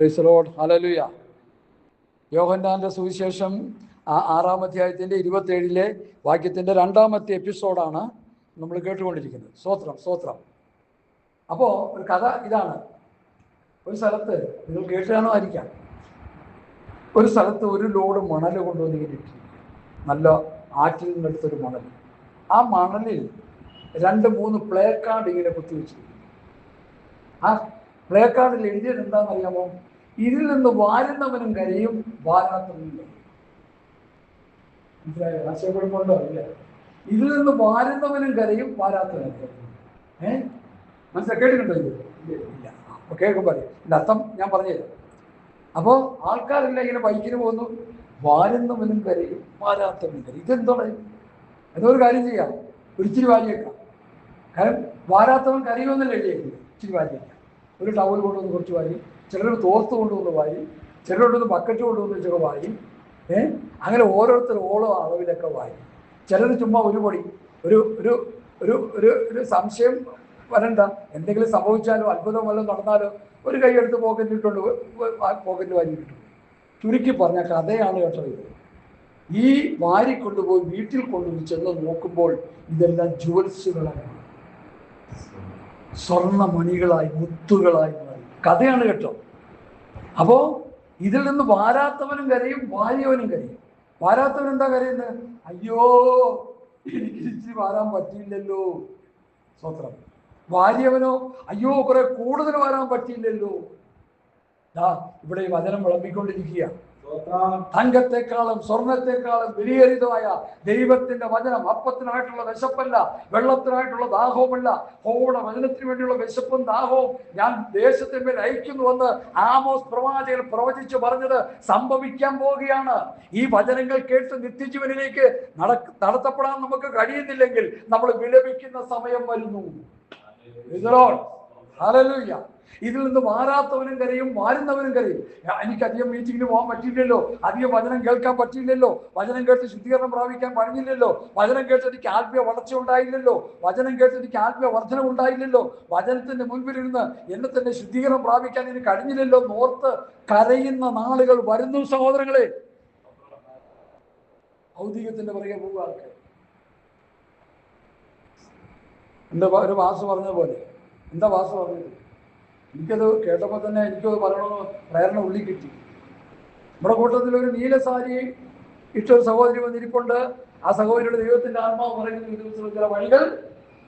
Praise the Lord. Hallelujah. യോഹന്നാന്റെ സുവിശേഷം 6-ാം അധ്യായത്തിൻ്റെ 27 വാക്യത്തിൻ്റെ 2-ാമത്തെ എപ്പിസോഡാണ് നമ്മൾ കേട്ടുകൊണ്ടിരിക്കുന്നത്. സ്തോത്രം സ്തോത്രം. അപ്പോൾ ഒരു കഥ ഇതാണ്. ഒരു സ്ഥലത്ത്, നിങ്ങൾ കേട്ടുകാണോ ആയിരിക്കാം, ഒരു സ്ഥലത്ത് ഒരു ലോഡ് മണൽ കൊണ്ടുവന്ന് ഇട്ടിരിക്കും. നല്ല ആറ്റിൽ നിന്നെടുത്തൊരു മണൽ. ആ മണലിൽ 2-3 പ്ലേ കാർഡ് ഇങ്ങനെ കുത്തിവെച്ചിരിക്കും. ആ പ്ലേ കാർഡിൽ എഴുതിയത് എന്താണെന്നറിയാമോ? ഇതിൽ നിന്ന് വാരുന്നവനും കരയും, വാരാത്തവനും കരയും. മനസ്സിലായോ? ആശയപ്പെടുമ്പോണ്ടോ? ഇല്ല. ഇതിൽ നിന്ന് വാരുന്നവനും കരയും, വാരാത്തവനും കരയും. മനസ്സിലായി? കേട്ടിട്ടുണ്ടോ ഇത്? ഇല്ല. അപ്പോൾ കേൾക്കുമ്പോൾ പറയും ഇതിൻ്റെ അർത്ഥം ഞാൻ പറഞ്ഞുതരാം. അപ്പോൾ ആൾക്കാരെല്ലാം ഇങ്ങനെ ബൈക്കിന് പോകുന്നു, വാരുന്നവനും കരയും, വാരാത്തവനും കരയും. ഇതെന്താണ്? എന്നൊരു കാര്യം ചെയ്യാം, ഒരിച്ചിരി വാരിയേക്കാം. കാരണം വാരാത്തവൻ കരയുമെന്നല്ലേ എഴുതിയേക്കുന്നത്. ഇച്ചിരി വാരിയേക്കാം. ഒരു ടവൽ കൊണ്ടുവന്ന് കുറച്ച് വാരി, ചിലർ തോർത്ത് കൊണ്ടുവന്ന് വാരി, ചിലരോടൊന്ന് ബക്കറ്റ് കൊണ്ടുവന്ന് വെച്ചൊക്കെ വാരി. അങ്ങനെ ഓരോരുത്തർ ഓരോ അളവിലൊക്കെ വാരി. ചിലർ ചുമ്മാ ഒരു പൊടി, ഒരു ഒരു ഒരു ഒരു ഒരു സംശയം വരണ്ട, എന്തെങ്കിലും സംഭവിച്ചാലോ അത്ഭുതം വല്ലതും നടന്നാലോ ഒരു കൈ എടുത്ത് പോക്കറ്റിലിട്ടുണ്ട്, പോക്കറ്റിൽ വാരിയിട്ടുണ്ട്. ചുരുക്കി പറഞ്ഞ കഥയാണ് കേട്ടത്. ഈ വാരിക്കൊണ്ടുപോയി വീട്ടിൽ കൊണ്ടുപോയി ചെന്ന് നോക്കുമ്പോൾ ഇതെല്ലാം ജുവൽസുകളായി, സ്വർണ്ണമണികളായി, മുത്തുകളായി മാറി. കഥയാണ് കേട്ടോ. അപ്പോൾ ഇതിൽ നിന്ന് വാരാത്തവനും കരയും, വാരിയവനും കരയും. വാരാത്തവൻ എന്താ കരയുന്നത്? അയ്യോ, എനിക്ക് ഇച്ചിരി വാരാൻ പറ്റിയില്ലല്ലോ. സ്വത്രം. വാരിയവനോ, അയ്യോ കുറെ കൂടുതൽ വാരാൻ പറ്റിയില്ലല്ലോ. ഇവിടെ ഈ വചനം വിളമ്പിക്കൊണ്ടിരിക്കുക. തങ്കത്തെക്കാളും സ്വർണത്തെക്കാളും വിലയേറിയതായ ദൈവത്തിന്റെ വചനം. അപ്പത്തിനായിട്ടുള്ള വിശപ്പല്ല, വെള്ളത്തിനായിട്ടുള്ള ദാഹവുമല്ല, ഹോയുടെ വചനത്തിന് വേണ്ടിയുള്ള വിശപ്പും ദാഹവും ഞാൻ ദേശത്തിന്മേൽ അയക്കുന്നുവെന്ന് ആമോസ് പ്രവാചകൻ പ്രവചിച്ചു പറഞ്ഞത് സംഭവിക്കാൻ പോവുകയാണ്. ഈ വചനങ്ങൾ കേട്ട് നിത്യജീവനിലേക്ക് നടത്തപ്പെടാൻ നമുക്ക് കഴിയുന്നില്ലെങ്കിൽ നമ്മൾ വിലപിക്കുന്ന സമയം വരുന്നു. ഹല്ലേലൂയ. ഇതിൽ നിന്ന് വാരാത്തവനും കരയും, വാരുന്നവനും കരയും. എനിക്ക് അധികം മീറ്റിങ്ങിന് പോകാൻ പറ്റിയില്ലല്ലോ, അധികം വചനം കേൾക്കാൻ പറ്റിയില്ലല്ലോ, വചനം കേട്ട് ശുദ്ധീകരണം പ്രാപിക്കാൻ കഴിഞ്ഞില്ലല്ലോ, വചനം കേട്ട് എനിക്ക് ആത്മീയ വളർച്ച ഉണ്ടായില്ലല്ലോ, വചനം കേട്ട് എനിക്ക് ആത്മീയ വർധന ഉണ്ടായില്ലല്ലോ, വചനത്തിന്റെ മുൻപിലിരുന്ന് എന്നെ തന്നെ ശുദ്ധീകരണം പ്രാപിക്കാൻ എനിക്ക് കഴിഞ്ഞില്ലല്ലോ എന്നോർത്ത് കരയുന്ന നാളുകൾ വരുന്നു സഹോദരങ്ങളെ. ഭൗതികത്തിന്റെ പുറകെ പോകുക ആൾക്ക്. എന്താ ഒരു വാസ് പറഞ്ഞ പോലെ, എന്താ വാസ് പറഞ്ഞത്? എനിക്കത് കേട്ടപ്പോൾ തന്നെ എനിക്കത് പറയണമെന്ന് പ്രേരണ ഉള്ളിൽ കിട്ടി. നമ്മുടെ കൂട്ടത്തിൽ ഒരു നീല സാരി ഇട്ടൊരു സഹോദരി വന്നിരിപ്പുണ്ട്. ആ സഹോദരിയുടെ ദൈവത്തിന്റെ ആത്മാവ് പറയുന്ന ദിവസം ചില വഴികൾ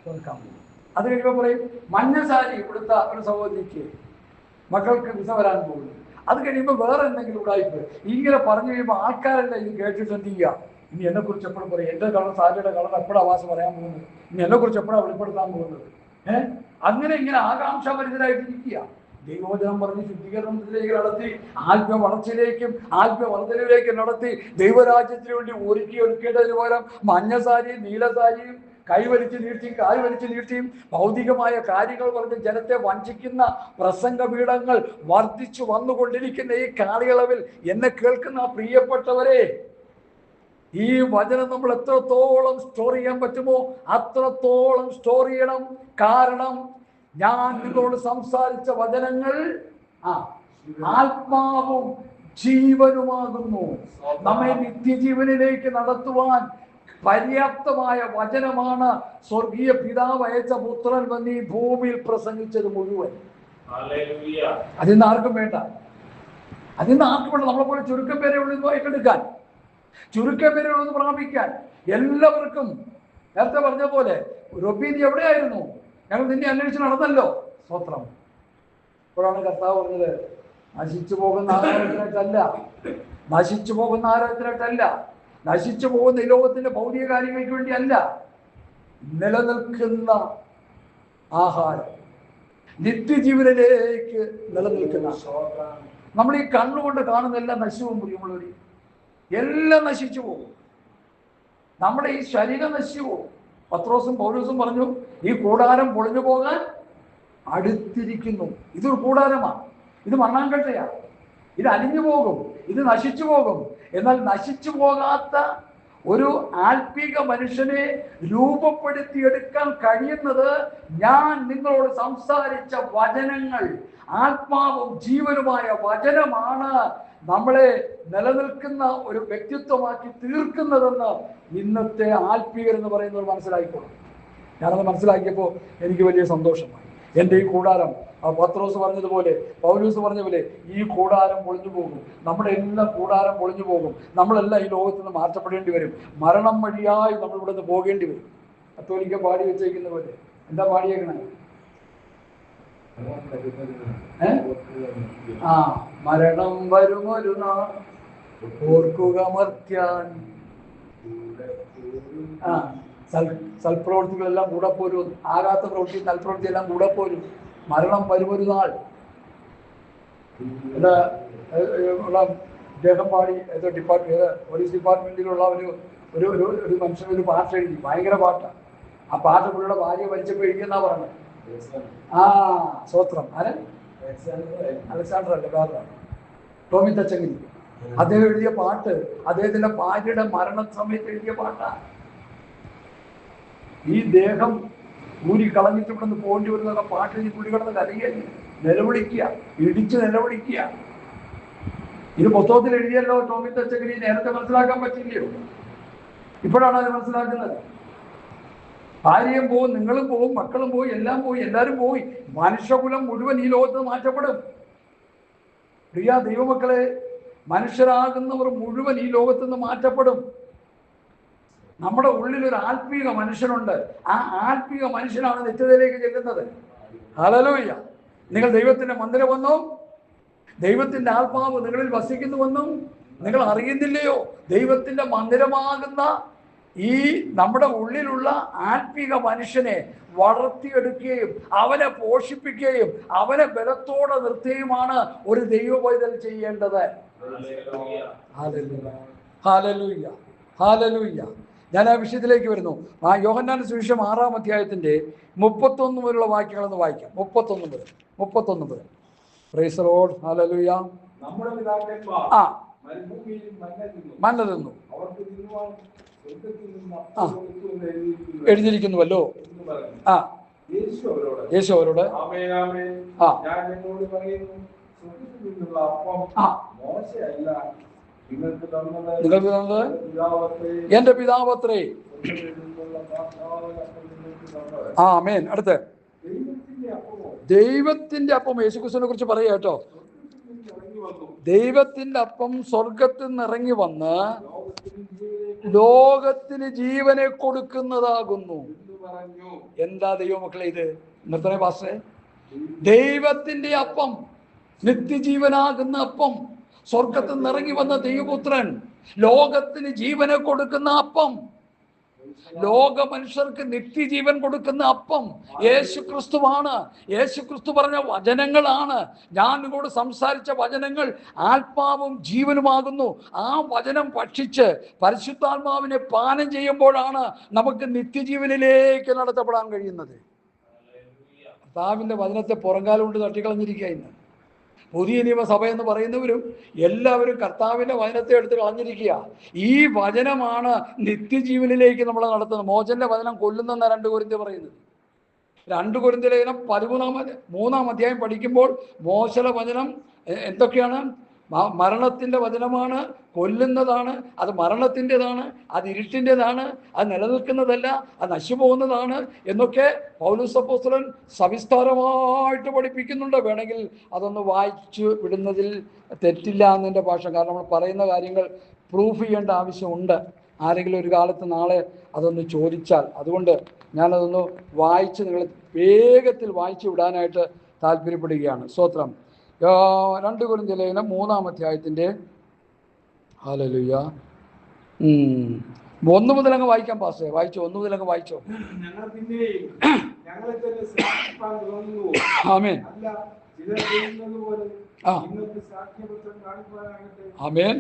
തുറക്കാൻ പോകും. അത് കഴിയുമ്പോൾ പറയും മഞ്ഞ സാരി കൊടുത്ത ഒരു സഹോദരിക്ക് മക്കൾക്ക് വിസ വരാൻ പോകുന്നു. അത് കഴിയുമ്പോൾ വേറെ എന്തെങ്കിലും ഉടായിപ്പ്. ഇങ്ങനെ പറഞ്ഞു കഴിയുമ്പോൾ ആൾക്കാരെല്ലാം ഇത് കേട്ടിട്ട് എന്ത് ചെയ്യുക? ഇനി എന്നെ കുറിച്ച് എപ്പോഴും പറയും, എൻ്റെ കളർ സാരിയുടെ കളർ എപ്പോഴാണ് ആവാസം പറയാൻ പോകുന്നത്, ഇനി എന്നെ കുറിച്ച് എപ്പോഴാണ് വെളിപ്പെടുത്താൻ പോകുന്നത്. അങ്ങനെ ഇങ്ങനെ ആകാംക്ഷാഭരിതരായിട്ടിരിക്കുക. ദൈവവചനം പറഞ്ഞ് ശുദ്ധീകരണത്തിലേക്ക് നടത്തി, ആത്മീയ വളർച്ചയിലേക്കും ആത്മീയ വർദ്ധനയിലേക്കും നടത്തി, ദൈവരാജ്യത്തിന് വേണ്ടി ഒരുക്കിയതിന് പകരം മഞ്ഞസാരിയും നീലസാരിയും കൈവലിച്ച് നീട്ടിയും കായ് വലിച്ചു നീട്ടിയും ഭൗതികമായ കാര്യങ്ങൾ പറഞ്ഞ് ജനത്തെ വഞ്ചിക്കുന്ന പ്രസംഗപീഠങ്ങൾ വർദ്ധിച്ചു വന്നുകൊണ്ടിരിക്കുന്ന ഈ കാലയളവിൽ എന്നെ കേൾക്കുന്ന പ്രിയപ്പെട്ടവരെ, ഈ വചനം നമ്മൾ എത്രത്തോളം സ്റ്റോർ ചെയ്യാൻ പറ്റുമോ അത്രത്തോളം സ്റ്റോർ ചെയ്യണം. കാരണം ഞാൻ നിങ്ങളോട് സംസാരിച്ച വചനങ്ങൾ ആത്മാവും ജീവനുമാകുന്നു. നമ്മെ നിത്യജീവനിലേക്ക് നടത്തുവാൻ പര്യാപ്തമായ വചനമാണ് സ്വർഗീയ പിതാവ് അയച്ച പുത്രൻ വന്ന് ഈ ഭൂമിയിൽ പ്രസംഗിച്ചത് മുഴുവൻ. അതിന്ന് ആർക്കും വേണ്ട, അതിന്ന് ആർക്കും വേണ്ട. നമ്മളെ പോലെ ചുരുക്കം പേരെ ഉള്ളൂ ഏറ്റെടുക്കാൻ, ചുരുക്കം പേരുള്ളതെന്ന് പ്രാപിക്കാൻ. എല്ലാവർക്കും നേരത്തെ പറഞ്ഞ പോലെ റബ്ബി നീ എവിടെയായിരുന്നു, ഞങ്ങൾ നിന്നെ അന്വേഷിച്ച് നടന്നല്ലോ. സ്തോത്രം. ഇപ്പോഴാണ് കർത്താവ് പറഞ്ഞത്, നശിച്ചു പോകുന്ന ആരാധനയായിട്ടല്ല, നശിച്ചു പോകുന്ന ആരാധനയായിട്ടല്ല, നശിച്ചു പോകുന്ന ഈ ലോകത്തിന്റെ ഭൗതിക കാര്യങ്ങൾക്ക് വേണ്ടിയല്ല, നിലനിൽക്കുന്ന ആഹാരം, നിത്യജീവനിലേക്ക് നിലനിൽക്കുന്ന. നമ്മൾ ഈ കണ്ണുകൊണ്ട് കാണുന്ന എല്ലാം നശിവും പ്രിയമുള്ളവർ, എല്ലാം നശിച്ചു പോകും. നമ്മുടെ ഈ ശരീരം നശിച്ചു പോകും. പത്രോസും പൗലോസും പറഞ്ഞു, ഈ കൂടാരം പൊളിഞ്ഞു പോകാൻ അടുത്തിരിക്കുന്നു. ഇതൊരു കൂടാരമാണ്, ഇത് മണ്ണാങ്കട്ടയാണ്, ഇത് അലിഞ്ഞു പോകും, ഇത് നശിച്ചു പോകും. എന്നാൽ നശിച്ചു പോകാത്ത ഒരു ആത്മീക മനുഷ്യനെ രൂപപ്പെടുത്തിയെടുക്കാൻ കഴിയുന്നത് ഞാൻ നിങ്ങളോട് സംസാരിച്ച വചനങ്ങൾ, ആത്മാവും ജീവനുമായ വചനമാണ് നമ്മളെ നിലനിൽക്കുന്ന ഒരു വ്യക്തിത്വമാക്കി തീർക്കുന്നതെന്ന് ഇന്നത്തെ ആത്മീയർ എന്ന് പറയുന്നത് മനസ്സിലാക്കിക്കോളും. ഞാനത് മനസ്സിലാക്കിയപ്പോൾ എനിക്ക് വലിയ സന്തോഷമായി. എൻ്റെ ഈ കൂടാരം, പത്രോസ് പറഞ്ഞതുപോലെ, പൗലൂസ് പറഞ്ഞ പോലെ, ഈ കൂടാരം പൊളിഞ്ഞു പോകും. നമ്മുടെ എല്ലാം കൂടാരം പൊളിഞ്ഞു പോകും. നമ്മളെല്ലാം ഈ ലോകത്ത് നിന്ന് മാറ്റപ്പെടേണ്ടി വരും. മരണം വഴിയായി നമ്മൾ ഇവിടെ നിന്ന് പോകേണ്ടി വരും. കത്തോലിക്ക പാടി വെച്ചേക്കുന്ന പോലെ. എന്താ പാടിയേക്കണേ? മരണം വരുമൊരു നാൾ ഓർക്കുക മർത്യാൻ, സൽപ്രവൃത്തികളെല്ലാം കൂടെ പോരും, ആകാത്ത പ്രവൃത്തി സൽപ്രവൃത്തി എല്ലാം കൂടെ പോരും. മരണം വരുമൊരു നാൾ. ഇത് ഉള്ള ഇദ്ദേഹം പാടി പോലീസ് ഡിപ്പാർട്ട്മെന്റിലുള്ള ഒരു മനുഷ്യനൊരു പാട്ട് എഴുതി, ഭയങ്കര പാട്ടാണ്. ആ പാട്ട് പുള്ളിയുടെ ഭാര്യ മരിച്ചപ്പോൾ എഴുതിയെന്നാ പറഞ്ഞത്. സ്വത്രം ആരെ? അലക്സാണ്ടർ അല്ല, വേറെ ടോമി തച്ചങ്കരി. അദ്ദേഹം എഴുതിയ പാട്ട് അദ്ദേഹത്തിന്റെ ഭാര്യയുടെ മരണ സമയത്ത് എഴുതിയ പാട്ടാണ്. ഈ ദേഹം ഊരിക്കളഞ്ഞിട്ട് ഇവിടെ നിന്ന് പോകേണ്ടി വരുന്ന പാട്ടിൽ പുള്ളി കിടന്ന് കരയുക, നിലവിളിക്കുക, ഇടിച്ച് നിലവിളിക്കുക. ഇത് പുസ്തകത്തിൽ എഴുതിയല്ലോ ടോമി തച്ചങ്കരി. നേരത്തെ മനസ്സിലാക്കാൻ പറ്റില്ലയോ? ഇപ്പോഴാണ് അത് മനസ്സിലാക്കുന്നത്. ഭാര്യയും പോവും, നിങ്ങളും പോവും, മക്കളും പോയി, എല്ലാം പോയി, എല്ലാവരും പോയി. മനുഷ്യകുലം മുഴുവൻ ഈ ലോകത്ത് മാറ്റപ്പെടും. പ്രിയ ദൈവമക്കളെ, മനുഷ്യരാകുന്നവർ മുഴുവൻ ഈ ലോകത്ത് നിന്ന് മാറ്റപ്പെടും. നമ്മുടെ ഉള്ളിൽ ഒരു ആത്മീക മനുഷ്യനുണ്ട്. ആ ആത്മീക മനുഷ്യനാണ് നിത്യതയിലേക്ക് ചെല്ലുന്നത്. ഹല്ലേലൂയ. നിങ്ങൾ ദൈവത്തിന്റെ മന്ദിരമെന്നും ദൈവത്തിന്റെ ആത്മാവ് നിങ്ങളിൽ വസിക്കുന്നുവെന്നും നിങ്ങൾ അറിയുന്നില്ലയോ? ദൈവത്തിന്റെ മന്ദിരമാകുന്ന ഈ നമ്മുടെ ഉള്ളിലുള്ള ആത്മീക മനുഷ്യനെ വളർത്തിയെടുക്കുകയും അവനെ പോഷിപ്പിക്കുകയും അവനെ ബലത്തോടെ നിർത്തുകയുമാണ് ഒരു ദൈവ പൈതൽ ചെയ്യേണ്ടത്. Hallelujah, hallelujah, hallelujah. ഞാൻ ആ വിഷയത്തിലേക്ക് വരുന്നു. ആ യോഹന്നാന്റെ സുവിശേഷം 6-ാം അധ്യായത്തിന്റെ 31 മുതലുള്ള വാക്യങ്ങളൊന്ന് വായിക്കാം. 31 മുതൽ. Praise the Lord. ഹല്ലേലൂയ. നമ്മുടെ പിതാക്കന്മാർ മരുഭൂമിയിൽ മന്ന തിന്നു, അവർക്ക് തിന്നുവാൻ എഴുതിയിരിക്കുന്നുവല്ലോ. യേശു അവരോട് നിങ്ങൾക്ക് തന്നത് എന്റെ പിതാവത്രേ. ആമേൻ. അടുത്ത് ദൈവത്തിന്റെ അപ്പം യേശുക്രിസ്തുവിനെ കുറിച്ച് പറയുക കേട്ടോ. ദൈവത്തിന്റെ അപ്പം സ്വർഗത്തിൽ നിന്ന് ഇറങ്ങി വന്ന് ലോകത്തിന് ജീവനെ കൊടുക്കുന്നതാകുന്നു. എന്താ ദൈവമക്കളെ ഇത്? നിർത്തണേ പാസ്റ്റേ. ദൈവത്തിന്റെ അപ്പം, നിത്യജീവനാകുന്ന അപ്പം, സ്വർഗത്തിൽ നിന്ന് ഇറങ്ങി വന്ന ദൈവപുത്രൻ, ലോകത്തിന് ജീവനെ കൊടുക്കുന്ന അപ്പം, ലോക മനുഷ്യർക്ക് നിത്യജീവൻ കൊടുക്കുന്ന അപ്പം യേശു ക്രിസ്തുവാണ്. യേശു ക്രിസ്തു പറഞ്ഞ വചനങ്ങളാണ്. ഞാൻ നിങ്ങളോട് സംസാരിച്ച വചനങ്ങൾ ആത്മാവും ജീവനുമാകുന്നു. ആ വചനം ഭക്ഷിച്ച് പരിശുദ്ധാത്മാവിനെ പാനം ചെയ്യുമ്പോഴാണ് നമുക്ക് നിത്യജീവനിലേക്ക് നടത്തപ്പെടാൻ കഴിയുന്നത്. കർത്താവിന്റെ വചനത്തെ പുറങ്കാലം കൊണ്ട് തട്ടിക്കളഞ്ഞിരിക്കുക. ഇന്ന് പുതിയ നിയമസഭ എന്ന് പറയുന്നവരും എല്ലാവരും കർത്താവിന്റെ വചനത്തെ എടുത്ത് കളഞ്ഞിരിക്കുക. ഈ വചനമാണ് നിത്യജീവനിലേക്ക് നമ്മളെ നടത്തുന്നത്. മോചന്റെ വചനം കൊല്ലുന്നെന്ന 2 കൊരിന്ത്യർ പറയുന്നത്. 2 കൊരിന്ത്യർ ലേഖനം 3-ാം അധ്യായം പഠിക്കുമ്പോൾ മോശയുടെ വചനം എന്തൊക്കെയാണ്? മരണത്തിന്റെ വചനമാണ്, കൊല്ലുന്നതാണ്, അത് മരണത്തിൻ്റെതാണ്, അത് ഇരുട്ടിൻ്റെതാണ്, അത് നിലനിൽക്കുന്നതല്ല, അത് നശിച്ചു പോകുന്നതാണ് എന്നൊക്കെ പൗലോസ് അപ്പോസ്തലൻ സവിസ്താരമായിട്ട് പഠിപ്പിക്കുന്നുണ്ട്. വേണമെങ്കിൽ അതൊന്ന് വായിച്ചു വിടുന്നതിൽ തെറ്റില്ല എന്നെൻ്റെ ഭാഷ. കാരണം നമ്മൾ പറയുന്ന കാര്യങ്ങൾ പ്രൂഫ് ചെയ്യേണ്ട ആവശ്യമുണ്ട്. ആരെങ്കിലും ഒരു കാലത്ത് നാളെ അതൊന്ന് ചോദിച്ചാൽ. അതുകൊണ്ട് ഞാനതൊന്ന് വായിച്ച് നിങ്ങൾ വേഗത്തിൽ വായിച്ചു വിടാനായിട്ട് താല്പര്യപ്പെടുകയാണ്. സ്തോത്രം. 2 കൊരിന്ത്യർ ലേഖനം 3-ാം അധ്യായത്തിന്റെ ഹല്ലേലൂയ 1 മുതൽ അങ്ങ് വായിക്കാം പാസ്റ്റേ. വായിച്ചോ, 1 മുതൽ അങ്ങ് വായിച്ചോ. ആമേൻ, ആമേൻ.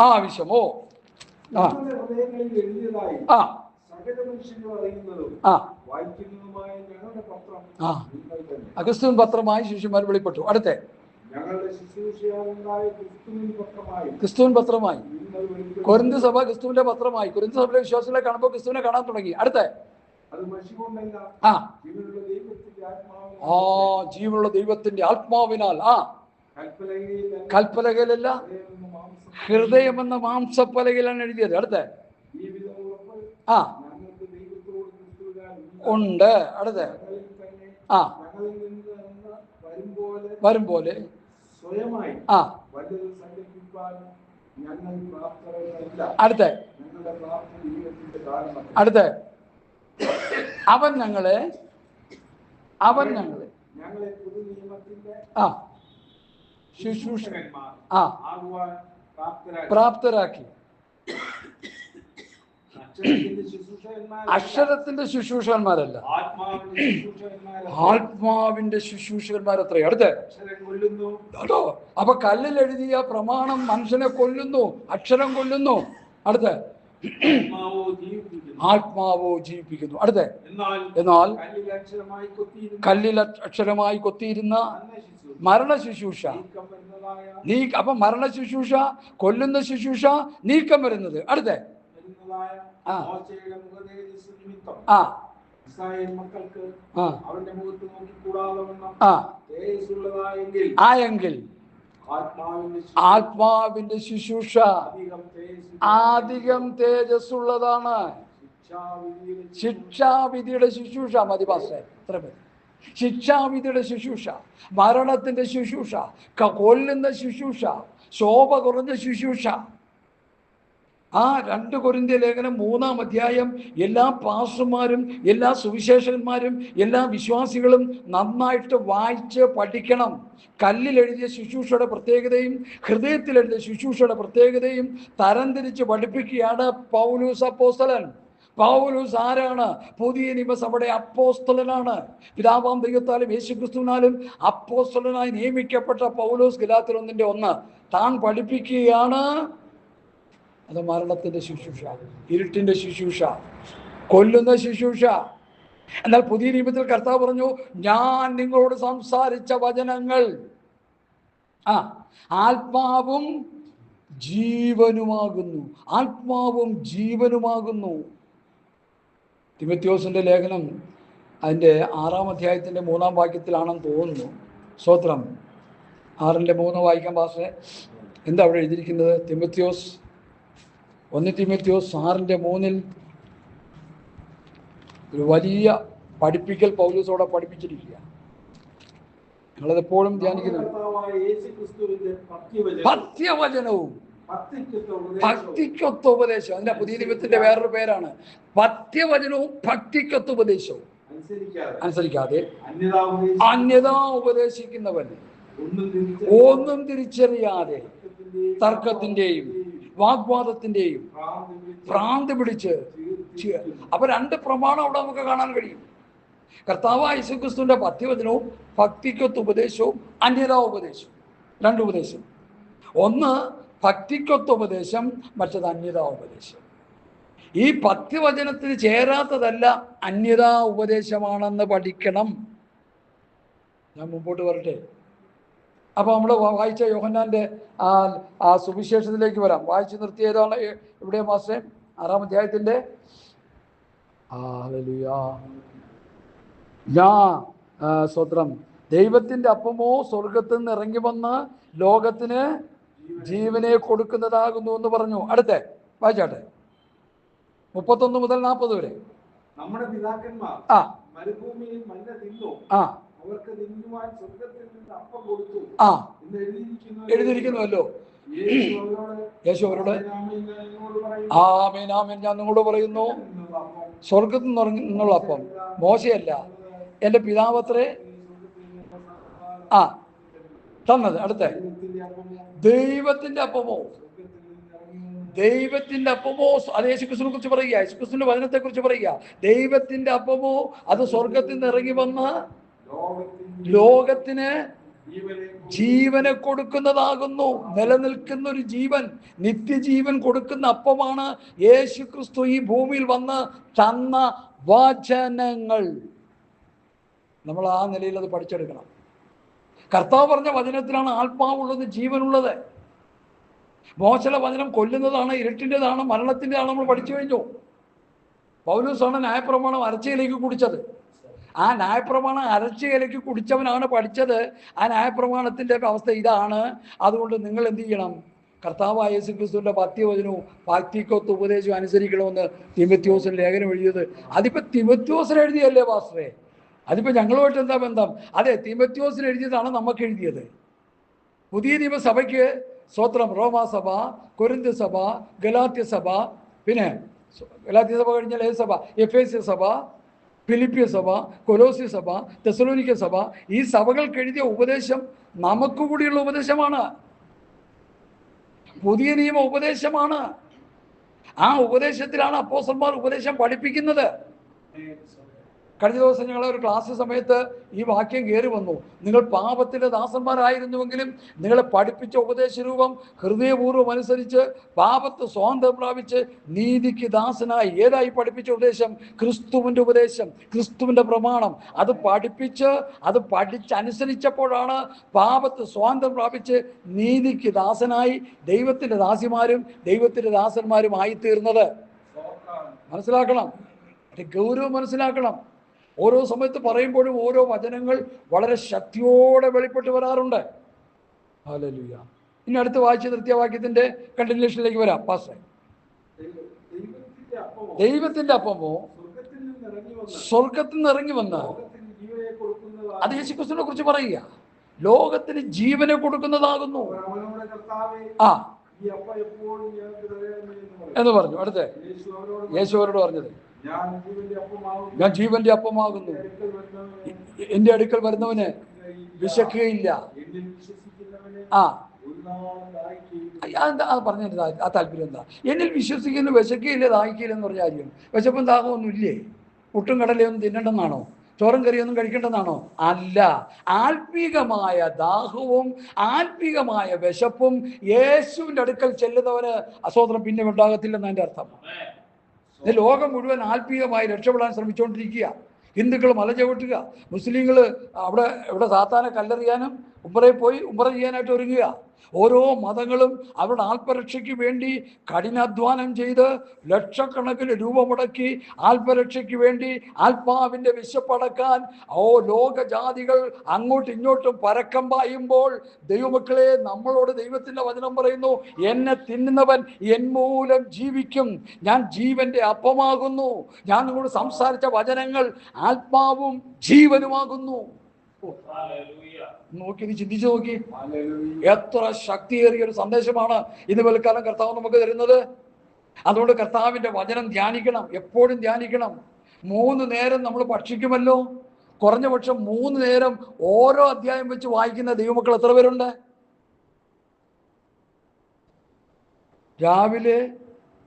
ആവശ്യമോ അഗസ്ത്യൻ പത്രമായി ശിഷ്യന്മാർ വെളിപ്പെട്ടു. അടുത്ത ഞങ്ങളുടെ ശുശ്രൂഷയാലുണ്ടായ ക്രിസ്തുവിൻ പത്രമായി. കൊരിന്ത് സഭ ക്രിസ്തുവിന്റെ പത്രമായി. കൊരിന്ത് സഭയിലെ വിശ്വാസികളെ കാണുമ്പോൾ ക്രിസ്തുവിനെ കാണാൻ തുടങ്ങി. അടുത്ത ജീവനുള്ള ദൈവത്തിന്റെ ആത്മാവിനാൽ കൽപ്പലകയിലല്ല ഹൃദയമെന്ന മാംസപ്പലകയിലാണ് എഴുതിയത്. അടുത്ത ഉണ്ട്. അടുത്ത വരും പോലെ അടുത്ത അവൻ ഞങ്ങളെ ശുശ്രൂഷ പ്രാപ്തരാക്കി. അക്ഷരത്തിന്റെ ശുശ്രൂഷകന്മാരല്ല, ആത്മാവിന്റെ ശുശ്രൂഷകന്മാരത്രേ. അടുത്ത് കേട്ടോ. അപ്പൊ കല്ലിൽ എഴുതിയ പ്രമാണം മനുഷ്യനെ കൊല്ലുന്നു, അക്ഷരം കൊല്ലുന്നു. അടുത്ത് ആത്മാവോ ജീവിപ്പിക്കുന്നു. അടുത്ത് എന്നാൽ കല്ലിൽ അക്ഷരമായി കൊത്തിയിരുന്ന മരണ ശുശ്രൂഷ അപ്പൊ മരണ ശുശ്രൂഷ, കൊല്ലുന്ന ശുശ്രൂഷ നീക്കം വരുന്നത്. അടുത്ത് ആയെങ്കിൽ ആത്മാവിന്റെ ശുശ്രൂഷ അധികം തേജസ്സുള്ളതാണ്. ശിക്ഷാവിധിയുടെ ശുശ്രൂഷ മതി പാസ്റ്റേ, ഇത്ര മതി. ശിക്ഷാവിധിയുടെ ശുശ്രൂഷ, മരണത്തിന്റെ ശുശ്രൂഷ, കൊല്ലുന്ന ശുശ്രൂഷ, ശോഭ കുറഞ്ഞ ശുശ്രൂഷ. 2 കൊരിന്ത്യർ ലേഖനം 3-ാം അധ്യായം എല്ലാ പാസ്റ്റർമാരും, എല്ലാ സുവിശേഷകന്മാരും, എല്ലാ വിശ്വാസികളും നന്നായിട്ട് വായിച്ച് പഠിക്കണം. കല്ലിൽ എഴുതിയ ശുശ്രൂഷയുടെ പ്രത്യേകതയും ഹൃദയത്തിൽ എഴുതിയ ശുശ്രൂഷയുടെ പ്രത്യേകതയും തരംതിരിച്ച് പഠിപ്പിക്കുകയാണ് പൗലോസ് അപ്പോസ്തലൻ. പൗലോസ് ആരാണ്? പുതിയ നിയമസഭയുടെ അപ്പോസ്തലനാണ്. പിതാവാം ദൈവത്താലും യേശുക്രിസ്തുവിനാലും അപ്പോസ്തലനായി നിയമിക്കപ്പെട്ട പൗലോസ് ഗലാത്യർ 1:1 താൻ പഠിപ്പിക്കുകയാണ്. അത് മരണത്തിന്റെ ശുശ്രൂഷ, ഇരുട്ടിന്റെ ശുശ്രൂഷ, കൊല്ലുന്ന ശുശ്രൂഷ. എന്നാൽ പുതിയ നിയമത്തിൽ കർത്താവ് പറഞ്ഞു, ഞാൻ നിങ്ങളോട് സംസാരിച്ച വചനങ്ങൾ ആത്മാവും ജീവനുമാകുന്നു. ആത്മാവും ജീവനുമാകുന്നു. തിമോഥെയോസിന്റെ ലേഖനം അതിൻ്റെ 6-ാം അധ്യായത്തിൻ്റെ 3-ാം വാക്യത്തിലാണെന്ന് തോന്നുന്നു. സ്തോത്രം. 6:3 വായിക്കാൻ പാസ്റ്റേ. എന്താ അവിടെ എഴുതിയിരിക്കുന്നത്? 1 തിമോഥെയോസ് 6:3 ഒരു വലിയ പഠിപ്പിക്കൽ പൗലോസോടെ പഠിപ്പിച്ചിരിക്കുക. ഞങ്ങളതെപ്പോഴും ധ്യാനിക്കുന്നു. പഥ്യവചനവും ഭക്തിക്കൊത്ത ഉപദേശവും. അതിന്റെ പുതിയ നിയമത്തിന്റെ വേറൊരു പേരാണ് പഥ്യവചനവും ഭക്തിക്കൊത്ത ഉപദേശവും. അനുസരിക്കാതെ അന്യതാ ഉപദേശിക്കുന്നവൻ ഒന്നും തിരിച്ചറിയാതെ തർക്കത്തിന്റെയും വാഗ്വാദത്തിന്റെയും ഭ്രാന്ത് പിടിച്ച്. അപ്പൊ 2 പ്രമാണം അവിടെ നമുക്ക് കാണാൻ കഴിയും. കർത്താവായ യേശുക്രിസ്തുവിന്റെ പഥ്യവചനവും ഭക്തിക്കൊത്ത ഉപദേശവും അന്യതാ ഉപദേശവും. 2 ഉപദേശം. ഒന്ന് ഭക്തിക്കൊത്ത ഉപദേശം, മറ്റത് അന്യതാ ഉപദേശം. ഈ പഥ്യവചനത്തിന് ചേരാത്തതല്ല അന്യതാ ഉപദേശമാണെന്ന് പഠിക്കണം. ഞാൻ മുമ്പോട്ട് വരട്ടെ. അപ്പോൾ നമ്മൾ വായിച്ച യോഹന്നാന്റെ ആ സുവിശേഷത്തിലേക്ക് വരാം. വായിച്ചു നിർത്തിയതാണ് ഇവിടെ മാസ്റ്റേ 6-ാം അധ്യായത്തിന്റെ സ്വത്രം. ദൈവത്തിന്റെ അപ്പമോ സ്വർഗത്തിൽ നിന്ന് ഇറങ്ങി വന്ന് ലോകത്തിന് ജീവനെ കൊടുക്കുന്നതാകുന്നു എന്ന് പറഞ്ഞു. അടുത്ത വായിച്ചാട്ടെ 31 മുതൽ 40 വരെ. നമ്മുടെ പിതാക്കന്മാർ മരുഭൂമിയിൽ മന്ന തിന്നു, അവർക്ക് തിന്നുവാൻ സ്വർഗ്ഗത്തിൽ നിന്ന് അപ്പം കൊടുത്തു എഴുതിയിരിക്കുന്നുവല്ലോ. യേശു അവരോട് ആമേൻ ആമേൻ ഞാൻ നിങ്ങളോട് പറയുന്നു, സ്വർഗത്തിൽ നിന്നുള്ള അപ്പം മോശയല്ല, എൻ്റെ പിതാവത്രേ തന്നത്. അടുത്ത ദൈവത്തിന്റെ അപ്പമോ, ദൈവത്തിന്റെ അപ്പമോ, അത് യേശുക്രിസ്തുവിനെ കുറിച്ച് പറയുക, യേശുക്രിസ്തുവിന്റെ വചനത്തെ കുറിച്ച് പറയുക. ദൈവത്തിന്റെ അപ്പമോ അത് സ്വർഗത്തിൽ നിന്ന് ഇറങ്ങി വന്ന് ലോകത്തിന് ജീവനെ കൊടുക്കുന്നതാകുന്നു. നിലനിൽക്കുന്ന ഒരു ജീവൻ, നിത്യജീവൻ കൊടുക്കുന്ന അപ്പമാണ് യേശുക്രിസ്തു ഈ ഭൂമിയിൽ വന്ന് തന്ന വചനങ്ങൾ. നമ്മൾ ആ നിലയിൽ അത് പഠിച്ചെടുക്കണം. കർത്താവ് പറഞ്ഞ വചനത്തിലാണ് ആത്മാവുള്ളത്, ജീവനുള്ളത്. മോശയുടെ വചനം കൊല്ലുന്നതാണ്, ഇരുട്ടിൻ്റെതാണ്, മരണത്തിൻ്റെതാണ് നമ്മൾ പഠിച്ചു കഴിഞ്ഞു. പൗലോസാണ് ന്യായപ്രമാണം അരച്ചയിലേക്ക് കുടിച്ചത്. ആ ന്യായപ്രമാണം അരച്ചയിലേക്ക് കുടിച്ചവനാണ് പഠിച്ചത്. ആ ന്യായപ്രമാണത്തിൻ്റെ അവസ്ഥ ഇതാണ്. അതുകൊണ്ട് നിങ്ങൾ എന്ത് ചെയ്യണം? കർത്താവായ യേശുക്രിസ്തുവിൻ്റെ പത്യവചനവും പാക്തികത്വ ഉപദേശവും അനുസരിക്കണമെന്ന് തിമോഥെയോസിന് ലേഖനം എഴുതിയത്. അതിപ്പോൾ തിമോഥെയോസിന് എഴുതിയല്ലേ പാസ്റ്ററെ? അതിപ്പോൾ ഞങ്ങളുമായിട്ട് എന്താ ബന്ധം? അതെ, തിമോഥെയോസിന് എഴുതിയതാണ് നമുക്ക് എഴുതിയത്. പുതിയ നിയമസഭയ്ക്ക് സ്തോത്രം റോമാസഭ, കൊരിന്ത്യർ സഭ, ഗലാത്യ സഭ, പിന്നെ ഗലാത്യ സഭ കഴിഞ്ഞാൽ ഏത് സഭ? എഫേസ്യ സഭ, ഫിലിപ്പിയ സഭ, കൊലോസ്യ സഭ, തെസലോനിക്ക സഭ. ഈ സഭകൾക്ക് എഴുതിയ ഉപദേശം നമുക്ക് കൂടിയുള്ള ഉപദേശമാണ്. പുതിയ നിയമ ഉപദേശമാണ്. ആ ഉപദേശത്തിലാണ് അപ്പോസ്തലന്മാർ ഉപദേശം പഠിപ്പിക്കുന്നത്. കഴിഞ്ഞ ദിവസം ഞങ്ങൾ ഒരു ക്ലാസ് സമയത്ത് ഈ വാക്യം കയറി വന്നു. നിങ്ങൾ പാപത്തിൻ്റെ ദാസന്മാരായിരുന്നുവെങ്കിലും നിങ്ങളെ പഠിപ്പിച്ച ഉപദേശ രൂപം ഹൃദയപൂർവ്വം അനുസരിച്ച് പാപത്ത് സ്വാതന്ത്ര്യം പ്രാപിച്ച് നീതിക്ക് ദാസനായി. ഏതായി പഠിപ്പിച്ച ഉപദേശം? ക്രിസ്തുവിൻ്റെ ഉപദേശം, ക്രിസ്തുവിൻ്റെ പ്രമാണം. അത് പഠിച്ചനുസരിച്ചപ്പോഴാണ് പാപത്ത് സ്വാതന്ത്ര്യം പ്രാപിച്ച് നീതിക്ക് ദാസനായി ദൈവത്തിൻ്റെ ദാസിമാരും ദൈവത്തിൻ്റെ ദാസന്മാരും ആയിത്തീർന്നത്. മനസ്സിലാക്കണം, ഗൗരവം മനസ്സിലാക്കണം. ഓരോ സമയത്ത് പറയുമ്പോഴും ഓരോ വചനങ്ങൾ വളരെ ശക്തിയോടെ വെളിപ്പെട്ട് വരാറുണ്ട്. ഹല്ലേലൂയ. ഇനി അടുത്ത് വായിച്ച് നിർത്തിയ വാക്യത്തിന്റെ കണ്ടിന്യൂഷനിലേക്ക് വരാം. പാസ്റ്റർ, ദൈവത്തിന്റെ അപ്പമോ സ്വർഗത്തിൽ നിന്ന് ഇറങ്ങി വന്ന്, അത് യേശുക്രിസ്തുവിനെ കുറിച്ച് പറയുക, ലോകത്തിന് ജീവനെ കൊടുക്കുന്നതാകുന്നു. ആ എന്ന് പറഞ്ഞു. അടുത്ത് യേശു അവരോട് പറഞ്ഞത്, ഞാൻ ജീവന്റെ അപ്പമാകുന്നു, എൻ്റെ അടുക്കൽ വരുന്നവന് വിശക്കുകയില്ല. പറഞ്ഞ ആ താല്പര്യം എന്താ? എന്നിൽ വിശ്വസിക്കുന്ന വിശക്കുകയില്ല, ദാഹിക്കുകയില്ല എന്ന് പറഞ്ഞ കാര്യം. വിശപ്പും ദാഹമൊന്നും ഇല്ലേ? പുട്ടും കടലയൊന്നും തിന്നണ്ടെന്നാണോ? ചോറും കറിയൊന്നും കഴിക്കേണ്ടെന്നാണോ? അല്ല. ആത്മീകമായ ദാഹവും ആത്മീകമായ വിശപ്പും യേശുവിൻ്റെ അടുക്കൽ ചെല്ലുന്നവന് അസ്തോത്രം പിന്നെ ഉണ്ടാകത്തില്ലെന്ന് എൻ്റെ അർത്ഥം. ലോകം മുഴുവൻ ആത്മീയമായി രക്ഷപ്പെടാൻ ശ്രമിച്ചുകൊണ്ടിരിക്കുക. ഹിന്ദുക്കൾ മല ചവിട്ടുക, മുസ്ലിങ്ങൾ ഇവിടെ സാത്താനെ കല്ലെറിയാനും ഉംറയിൽ പോയി ഉംറ ചെയ്യാനായിട്ട് ഒരുങ്ങുക. ഓരോ മതങ്ങളും അവരുടെ ആത്മരക്ഷയ്ക്ക് വേണ്ടി കഠിനാധ്വാനം ചെയ്ത് ലക്ഷക്കണക്കിന് രൂപ മുടക്കി ആത്മരക്ഷയ്ക്ക് വേണ്ടി ആത്മാവിൻ്റെ വിശപ്പടക്കാൻ ലോകജാതികൾ അങ്ങോട്ടും ഇങ്ങോട്ടും പരക്കം പായുമ്പോൾ, ദൈവമക്കളെ, നമ്മളോട് ദൈവത്തിൻ്റെ വചനം പറയുന്നു, എന്നെ തിന്നുന്നവൻ എൻ മൂലം ജീവിക്കും, ഞാൻ ജീവന്റെ അപ്പമാകുന്നു. ഞാൻ നിങ്ങളോട് സംസാരിച്ച വചനങ്ങൾ ആത്മാവും ജീവനുമാകുന്നു. നോക്കി, നീ ചിന്തിച്ചു നോക്കി, എത്ര ശക്തിയേറിയ ഒരു സന്ദേശമാണ് ഇന്ന് വെൽക്കാലം കർത്താവ് നമുക്ക് തരുന്നത്. അതുകൊണ്ട് കർത്താവിന്റെ വചനം ധ്യാനിക്കണം, എപ്പോഴും ധ്യാനിക്കണം. 3 നേരം നമ്മൾ ഭക്ഷിക്കുമല്ലോ. കുറഞ്ഞ പക്ഷം 3 നേരം ഓരോ അധ്യായം വെച്ച് വായിക്കുന്ന ദൈവമക്കൾ എത്ര പേരുണ്ട്? രാവിലെ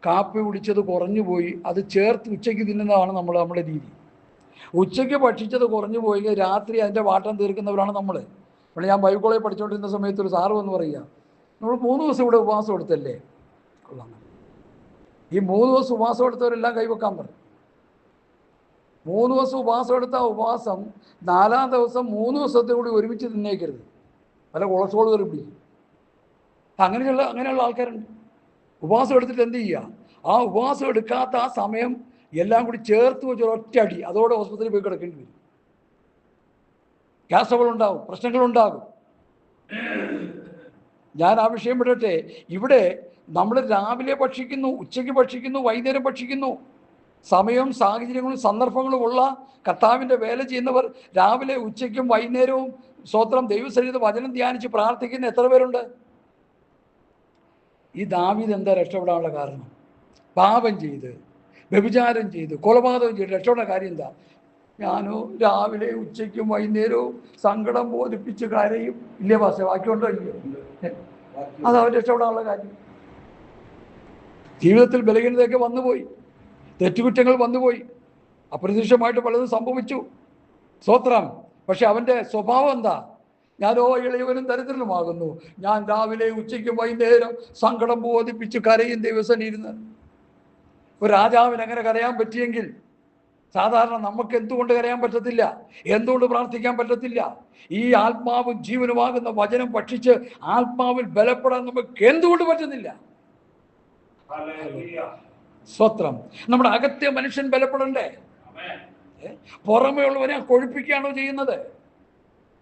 കാപ്പി കുടിച്ചത് കുറഞ്ഞു പോയി, അത് ചേർത്ത് ഉച്ചയ്ക്ക് തിന്നുന്നതാണ് നമ്മുടെ രീതി. ഉച്ചയ്ക്ക് ഭക്ഷിച്ചത് കുറഞ്ഞു പോയി രാത്രി അതിൻ്റെ വാട്ടം തീർക്കുന്നവരാണ് നമ്മൾ. അപ്പോൾ ഞാൻ ബൈബിൾ കോളേജിൽ പഠിച്ചുകൊണ്ടിരുന്ന സമയത്ത് ഒരു സാറ് വന്ന് പറയുക, നമ്മൾ 3 ദിവസം ഇവിടെ ഉപവാസം എടുത്തല്ലേ. ഈ 3 ദിവസം ഉപവാസം എടുത്തവരെല്ലാം കൈവെക്കാൻ പറയും. 3 ദിവസം ഉപവാസം എടുത്ത ഉപവാസം 4-ാം ദിവസം 3 ദിവസത്തെ കൂടി ഒരുമിച്ച് തിന്നേക്കരുത്, പല കൊളസ്ട്രോൾ കയറി പിടിക്കും. അങ്ങനെയുള്ള ആൾക്കാരുണ്ട്. ഉപവാസം എടുത്തിട്ട് എന്ത് ചെയ്യുക? ആ ഉപവാസം എടുക്കാത്ത ആ സമയം എല്ലാം കൂടി ചേർത്ത് വെച്ച് ഒറ്റ അടി, അതോടെ ഹോസ്പിറ്റലിൽ പോയി കിടക്കേണ്ടി വരും. ഗ്യാസ് ട്രബിൾ ഉണ്ടാകും, പ്രശ്നങ്ങളുണ്ടാകും. ഞാൻ ആ വിഷയം വിടട്ടെ. ഇവിടെ നമ്മൾ രാവിലെ ഭക്ഷിക്കുന്നു, ഉച്ചയ്ക്ക് ഭക്ഷിക്കുന്നു, വൈകുന്നേരം ഭക്ഷിക്കുന്നു. സമയവും സാഹചര്യങ്ങളും സന്ദർഭങ്ങളും ഉള്ള കർത്താവിൻ്റെ വേല ചെയ്യുന്നവർ രാവിലെ ഉച്ചയ്ക്കും വൈകുന്നേരവും സ്തോത്രം ദൈവസന്നിധിയിൽ വചനം ധ്യാനിച്ച് പ്രാർത്ഥിക്കുന്ന എത്ര പേരുണ്ട്? ഈ ദാവീദ് എന്താ രക്ഷപ്പെടാനുള്ള കാരണം? പാപം ചെയ്ത്, വ്യഭിചാരം ചെയ്ത്, കൊലപാതകം ചെയ്ത് രക്ഷപ്പെടുന്ന കാര്യം എന്താ? ഞാനോ രാവിലെ ഉച്ചയ്ക്കും വൈകുന്നേരവും സങ്കടം ബോധിപ്പിച്ച് കരയും. ഇല്ലേ പാസ്റ്റേ? വാക്യമുണ്ടോ? ഇല്ലയോ? അതവൻ രക്ഷപ്പെടാനുള്ള കാര്യം. ജീവിതത്തിൽ ബലഹീനതയൊക്കെ വന്നുപോയി, തെറ്റുകുറ്റങ്ങൾ വന്നുപോയി, അപ്രതീക്ഷിതമായിട്ട് പലതും സംഭവിച്ചു. സ്തോത്രം. പക്ഷെ അവൻ്റെ സ്വഭാവം എന്താ? ഞാനോ ഇളയവനും ദരിദ്രനുമാകുന്നു, ഞാൻ രാവിലെ ഉച്ചയ്ക്കും വൈകുന്നേരം സങ്കടം ബോധിപ്പിച്ച് കരയും ദൈവസന്നിധിയിൽ ഇരുന്ന്. ഒരു രാജാവിന് അങ്ങനെ കരയാൻ പറ്റിയെങ്കിൽ സാധാരണ നമുക്ക് എന്തുകൊണ്ട് കരയാൻ പറ്റത്തില്ല, എന്തുകൊണ്ട് പ്രാർത്ഥിക്കാൻ പറ്റത്തില്ല? ഈ ആത്മാവും ജീവനുമാകുന്ന വചനം ഭക്ഷിച്ച് ആത്മാവിൽ ബലപ്പെടാൻ നമുക്ക് എന്തുകൊണ്ട് പറ്റുന്നില്ല? സ്വത്രം. നമ്മുടെ അകത്തെ മനുഷ്യൻ ബലപ്പെടണ്ടേ? പുറമേ ഉള്ളവരെ കൊഴുപ്പിക്കുകയാണോ ചെയ്യുന്നത്?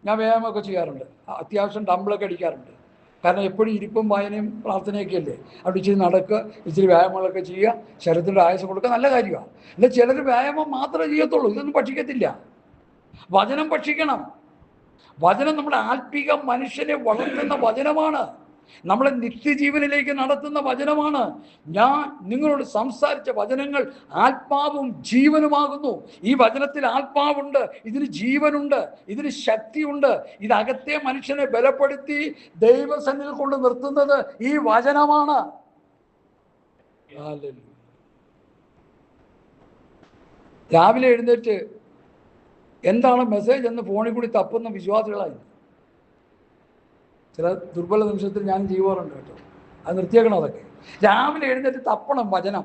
ഞാൻ വ്യായാമമൊക്കെ ചെയ്യാറുണ്ട്, അത്യാവശ്യം ഡംബിളൊക്കെ അടിക്കാറുണ്ട്. കാരണം എപ്പോഴും ഇരിപ്പും വായനയും പ്രാർത്ഥനയൊക്കെ അല്ലേ. അവിടെ ഇച്ചിരി നടക്കുക, ഇച്ചിരി വ്യായാമങ്ങളൊക്കെ ചെയ്യുക, ശരീരത്തിൻ്റെ ആയുസ് കൊടുക്കുക, നല്ല കാര്യമാണ്. അല്ല, ചിലർ വ്യായാമം മാത്രമേ ചെയ്യത്തുള്ളൂ, ഇതൊന്നും ഭക്ഷിക്കത്തില്ല. വചനം ഭക്ഷിക്കണം. വചനം നമ്മുടെ ആത്മീക മനുഷ്യനെ വളർത്തുന്ന വചനമാണ്, നമ്മളെ നിത്യജീവനിലേക്ക് നടത്തുന്ന വചനമാണ്. ഞാൻ നിങ്ങളോട് സംസാരിച്ച വചനങ്ങൾ ആത്മാവും ജീവനുമാകുന്നു. ഈ വചനത്തിൽ ആത്മാവുണ്ട്, ഇതിന് ജീവനുണ്ട്, ഇതിന് ശക്തിയുണ്ട്. ഇത് അകത്തെ മനുഷ്യനെ ബലപ്പെടുത്തി ദൈവസന്നിധിയിൽ കൊണ്ട് നിർത്തുന്നത് ഈ വചനമാണ്. രാവിലെ എഴുന്നേറ്റ് എന്താണ് മെസ്സേജ് എന്ന് ഫോണിൽ കൂടി തപ്പുന്ന വിശ്വാസികളായി. ചില ദുർബല നിമിഷത്തിൽ ഞാൻ ചെയ്യാറുണ്ട് കേട്ടോ, അത് നിർത്തിയേക്കണം. അതൊക്കെ രാവിലെ എഴുന്നേറ്റ് തപ്പണം വചനം.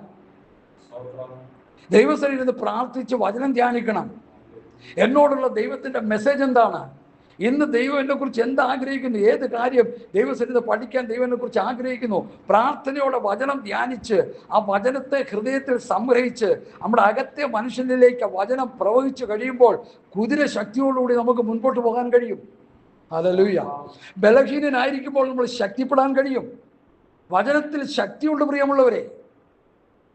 ദൈവസന്നിധിയിൽ ഇരുന്ന് പ്രാർത്ഥിച്ച് വചനം ധ്യാനിക്കണം. എന്നോടുള്ള ദൈവത്തിൻ്റെ മെസ്സേജ് എന്താണ്? ഇന്ന് ദൈവം എന്നെക്കുറിച്ച് എന്താഗ്രഹിക്കുന്നു? ഏത് കാര്യം ദൈവസന്നിധിയിൽ പഠിക്കാൻ ദൈവം എന്നെക്കുറിച്ച് ആഗ്രഹിക്കുന്നു? പ്രാർത്ഥനയോടെ വചനം ധ്യാനിച്ച് ആ വചനത്തെ ഹൃദയത്തിൽ സംഗ്രഹിച്ച് നമ്മുടെ അകത്തെ മനുഷ്യനിലേക്ക് വചനം പ്രവഹിച്ച് കഴിയുമ്പോൾ കുതിര ശക്തിയോടുകൂടി നമുക്ക് മുൻപോട്ട് പോകാൻ കഴിയും. ഹല്ലേലൂയ. ബലഹീനനായിരിക്കുമ്പോൾ നമ്മൾ ശക്തിപ്പെടാൻ കഴിയും. വചനത്തിൽ ശക്തിയുണ്ട് പ്രിയമുള്ളവരെ.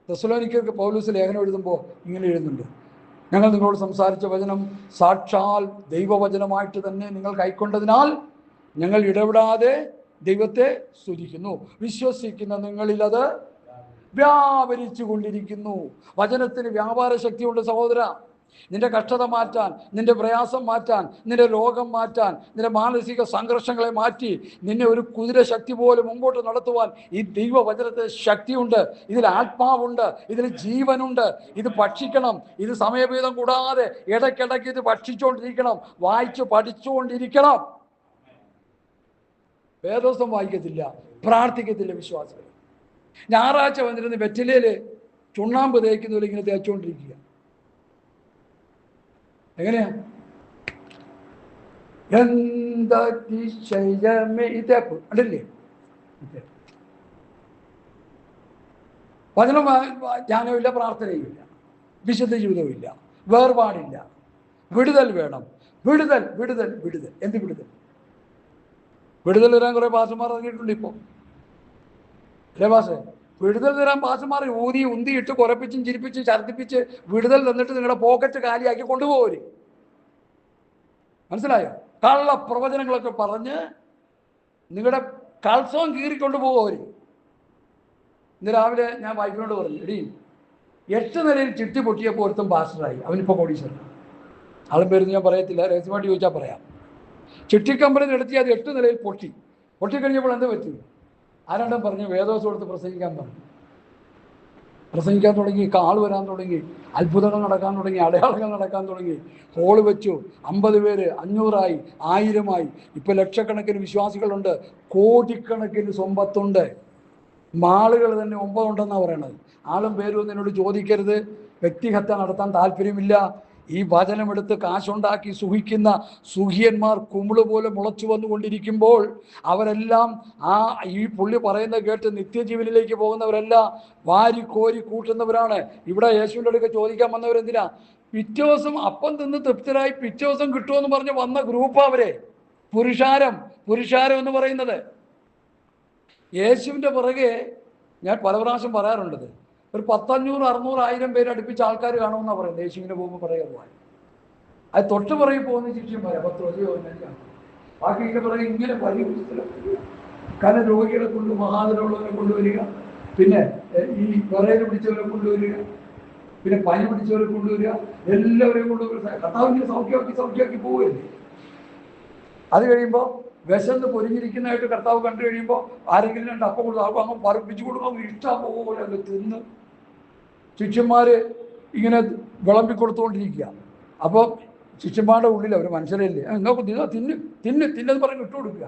തെസ്സലോനിക്കർക്ക് പൗലോസ് ലേഖനം എഴുതുമ്പോൾ ഇങ്ങനെ എഴുതുന്നുണ്ട്: ഞങ്ങൾ നിങ്ങളോട് സംസാരിച്ച വചനം സാക്ഷാൽ ദൈവവചനമായിട്ട് തന്നെ നിങ്ങൾ കൈക്കൊണ്ടതിനാൽ ഞങ്ങൾ ഇടപെടാതെ ദൈവത്തെ സ്തുതിക്കുന്നു. വിശ്വസിക്കുന്ന നിങ്ങളിൽ അത് വ്യാപരിച്ചു കൊണ്ടിരിക്കുന്നു. വചനത്തിന് വ്യാപാര ശക്തിയുണ്ട് സഹോദര. നിന്റെ കഷ്ടത മാറ്റാൻ, നിന്റെ പ്രയാസം മാറ്റാൻ, നിന്റെ രോഗം മാറ്റാൻ, നിന്റെ മാനസിക സംഘർഷങ്ങളെ മാറ്റി നിന്നെ ഒരു കുതിര ശക്തി പോലെ മുമ്പോട്ട് നടത്തുവാൻ ഈ ദൈവവചനത്തെ ശക്തിയുണ്ട്. ഇതിൽ ആത്മാവുണ്ട്, ഇതിൽ ജീവനുണ്ട്. ഇത് ഭക്ഷിക്കണം. ഇത് സമയഭേദം കൂടാതെ ഇടയ്ക്കിടയ്ക്ക് ഇത് ഭക്ഷിച്ചുകൊണ്ടിരിക്കണം, വായിച്ച് പഠിച്ചുകൊണ്ടിരിക്കണം. വേദോസം വായിക്കത്തില്ല, പ്രാർത്ഥിക്കത്തില്ല വിശ്വാസികൾ. ഞായറാഴ്ച വന്നിരുന്ന് വെറ്റിലയിൽ ചുണ്ണാമ്പ് തേക്കുന്നവരെ ഇങ്ങനെ തേച്ചുകൊണ്ടിരിക്കുക. എങ്ങനെയാ? ഇതേപ്പ് കണ്ടില്ലേ? വചനം ജ്ഞാനമില്ല, പ്രാർത്ഥനയുമില്ല, വിശുദ്ധ ജീവിതവുമില്ല, വേർപാടില്ല. വിടുതൽ വേണം. വിടുതൽ വിടുതൽ വിടുതൽ. എന്ത് വിടുതൽ? വിടുതൽ തരാൻ കുറെ പാസ്റ്റർമാർ ഇറങ്ങിയിട്ടുണ്ട് ഇപ്പോൾ, അല്ലേ പാസ്റ്റേ? വിടുതൽ തരാൻ പാസ്റ്റർമാർ ഉന്തിയിട്ട് കുരപ്പിച്ചും ചിരിപ്പിച്ചും ഛർദ്ദിപ്പിച്ച് വിടുതൽ തന്നിട്ട് നിങ്ങളുടെ പോക്കറ്റ് കാലിയാക്കി കൊണ്ടുപോകര്. മനസ്സിലായോ? കള്ള പ്രവചനങ്ങളൊക്കെ പറഞ്ഞ് നിങ്ങളുടെ കൾസവും കീറിക്കൊണ്ട് പോകര്. ഇന്ന് രാവിലെ ഞാൻ വൈഫിനോട് പറഞ്ഞു, എടീ 8 നിലയിൽ ചിട്ടി പൊട്ടിയപ്പോൾ ഒരുത്തും പാസ്റ്ററായി, അവനിപ്പോൾ കോടീശ്വരൻ. ആളും പേരുന്ന് ഞാൻ പറയത്തില്ല, രഹസ്യമായിട്ട് ചോദിച്ചാൽ പറയാം. ചിട്ടിക്കമ്പനി നടത്തി അത് 8 നിലയിൽ പൊട്ടിക്കഴിഞ്ഞപ്പോൾ എന്ത് പറ്റി? ആരാണ്ടും പറഞ്ഞു, വേദോസം എടുത്ത് പ്രസംഗിക്കാൻ പറഞ്ഞു. പ്രസംഗിക്കാൻ തുടങ്ങി, കാൾ വരാൻ തുടങ്ങി, അത്ഭുതങ്ങൾ നടക്കാൻ തുടങ്ങി, അടയാളങ്ങൾ നടക്കാൻ തുടങ്ങി. ഹോള് വെച്ചു, 50 പേര്, 500ആയി, 1000ആയി. ഇപ്പം ലക്ഷക്കണക്കിന് വിശ്വാസികളുണ്ട്, കോടിക്കണക്കിന് സമ്പത്തുണ്ട്. മാളുകൾ തന്നെ 9 ഉണ്ടെന്നാണ് പറയണത്. ആളും പേരും ഒന്നും എന്നോട് ചോദിക്കരുത്, വ്യക്തിഹത്യ നടത്താൻ താല്പര്യമില്ല. ഈ വചനമെടുത്ത് കാശുണ്ടാക്കി സുഖിക്കുന്ന സുഖിയന്മാർ കുമിള് പോലെ മുളച്ചു വന്നുകൊണ്ടിരിക്കുമ്പോൾ അവരെല്ലാം ഈ പുള്ളി പറയുന്നത് കേട്ട് നിത്യജീവനിലേക്ക് പോകുന്നവരെല്ലാം വാരിക്കോരി കൂട്ടുന്നവരാണ്. ഇവിടെ യേശുവിൻ്റെ അടുക്ക ചോദിക്കാൻ വന്നവരെന്തിനാ? പിറ്റേ ദിവസം അപ്പം തിന്ന് തൃപ്തരായി പിറ്റേ ദിവസം കിട്ടുമെന്ന് പറഞ്ഞ് വന്ന ഗ്രൂപ്പ് അവരെ. പുരുഷാരം എന്ന് പറയുന്നത്. യേശുവിൻ്റെ പുറകെ ഞാൻ പല പ്രാവശ്യം പറയാറുണ്ടത്, ഒരു 500, 600, 1000 പേര് അടുപ്പിച്ച ആൾക്കാർ കാണുമെന്നാണ് പറയുന്നത്. യേശുവിൻ്റെ പോകുമ്പോൾ പറയുക പോകാൻ അത് തൊട്ട് പുറകെ പോകുന്ന ശിഷ്യന്മാരെ 10 കാണും. ബാക്കി ഇതിൻ്റെ പുറകെ ഇങ്ങനെ വലിയ കാരണം രോഗികളെ കൊണ്ട്, മഹാതരമുള്ളവരെ കൊണ്ടുവരിക, പിന്നെ ഈ വിറയിൽ പിടിച്ചവരെ കൊണ്ടുവരിക, പിന്നെ പനി പിടിച്ചവരെ കൊണ്ടുവരിക, എല്ലാവരെയും കൊണ്ടുവരിക. കർത്താവിനെ സൗഖ്യമാക്കി പോവുകയല്ലേ. അത് കഴിയുമ്പോൾ വിശന്ന് പൊരിഞ്ഞിരിക്കുന്നതായിട്ട് കർത്താവ് കണ്ടു കഴിയുമ്പോൾ ആരെങ്കിലും 2 അപ്പം കൊടുത്ത് അങ്ങ് പറപ്പിച്ചു കൊടുക്കും, ഇഷ്ടം പോലെ അത് തിന്ന് ശിഷ്യന്മാർ ഇങ്ങനെ വിളമ്പിക്കൊടുത്തുകൊണ്ടിരിക്കുക. അപ്പോൾ ശിഷ്യന്മാരുടെ ഉള്ളിൽ അവർ മനുഷ്യരല്ലേ, നോക്കും തിന്നെന്ന് പറഞ്ഞ് ഇട്ട് കൊടുക്കുക.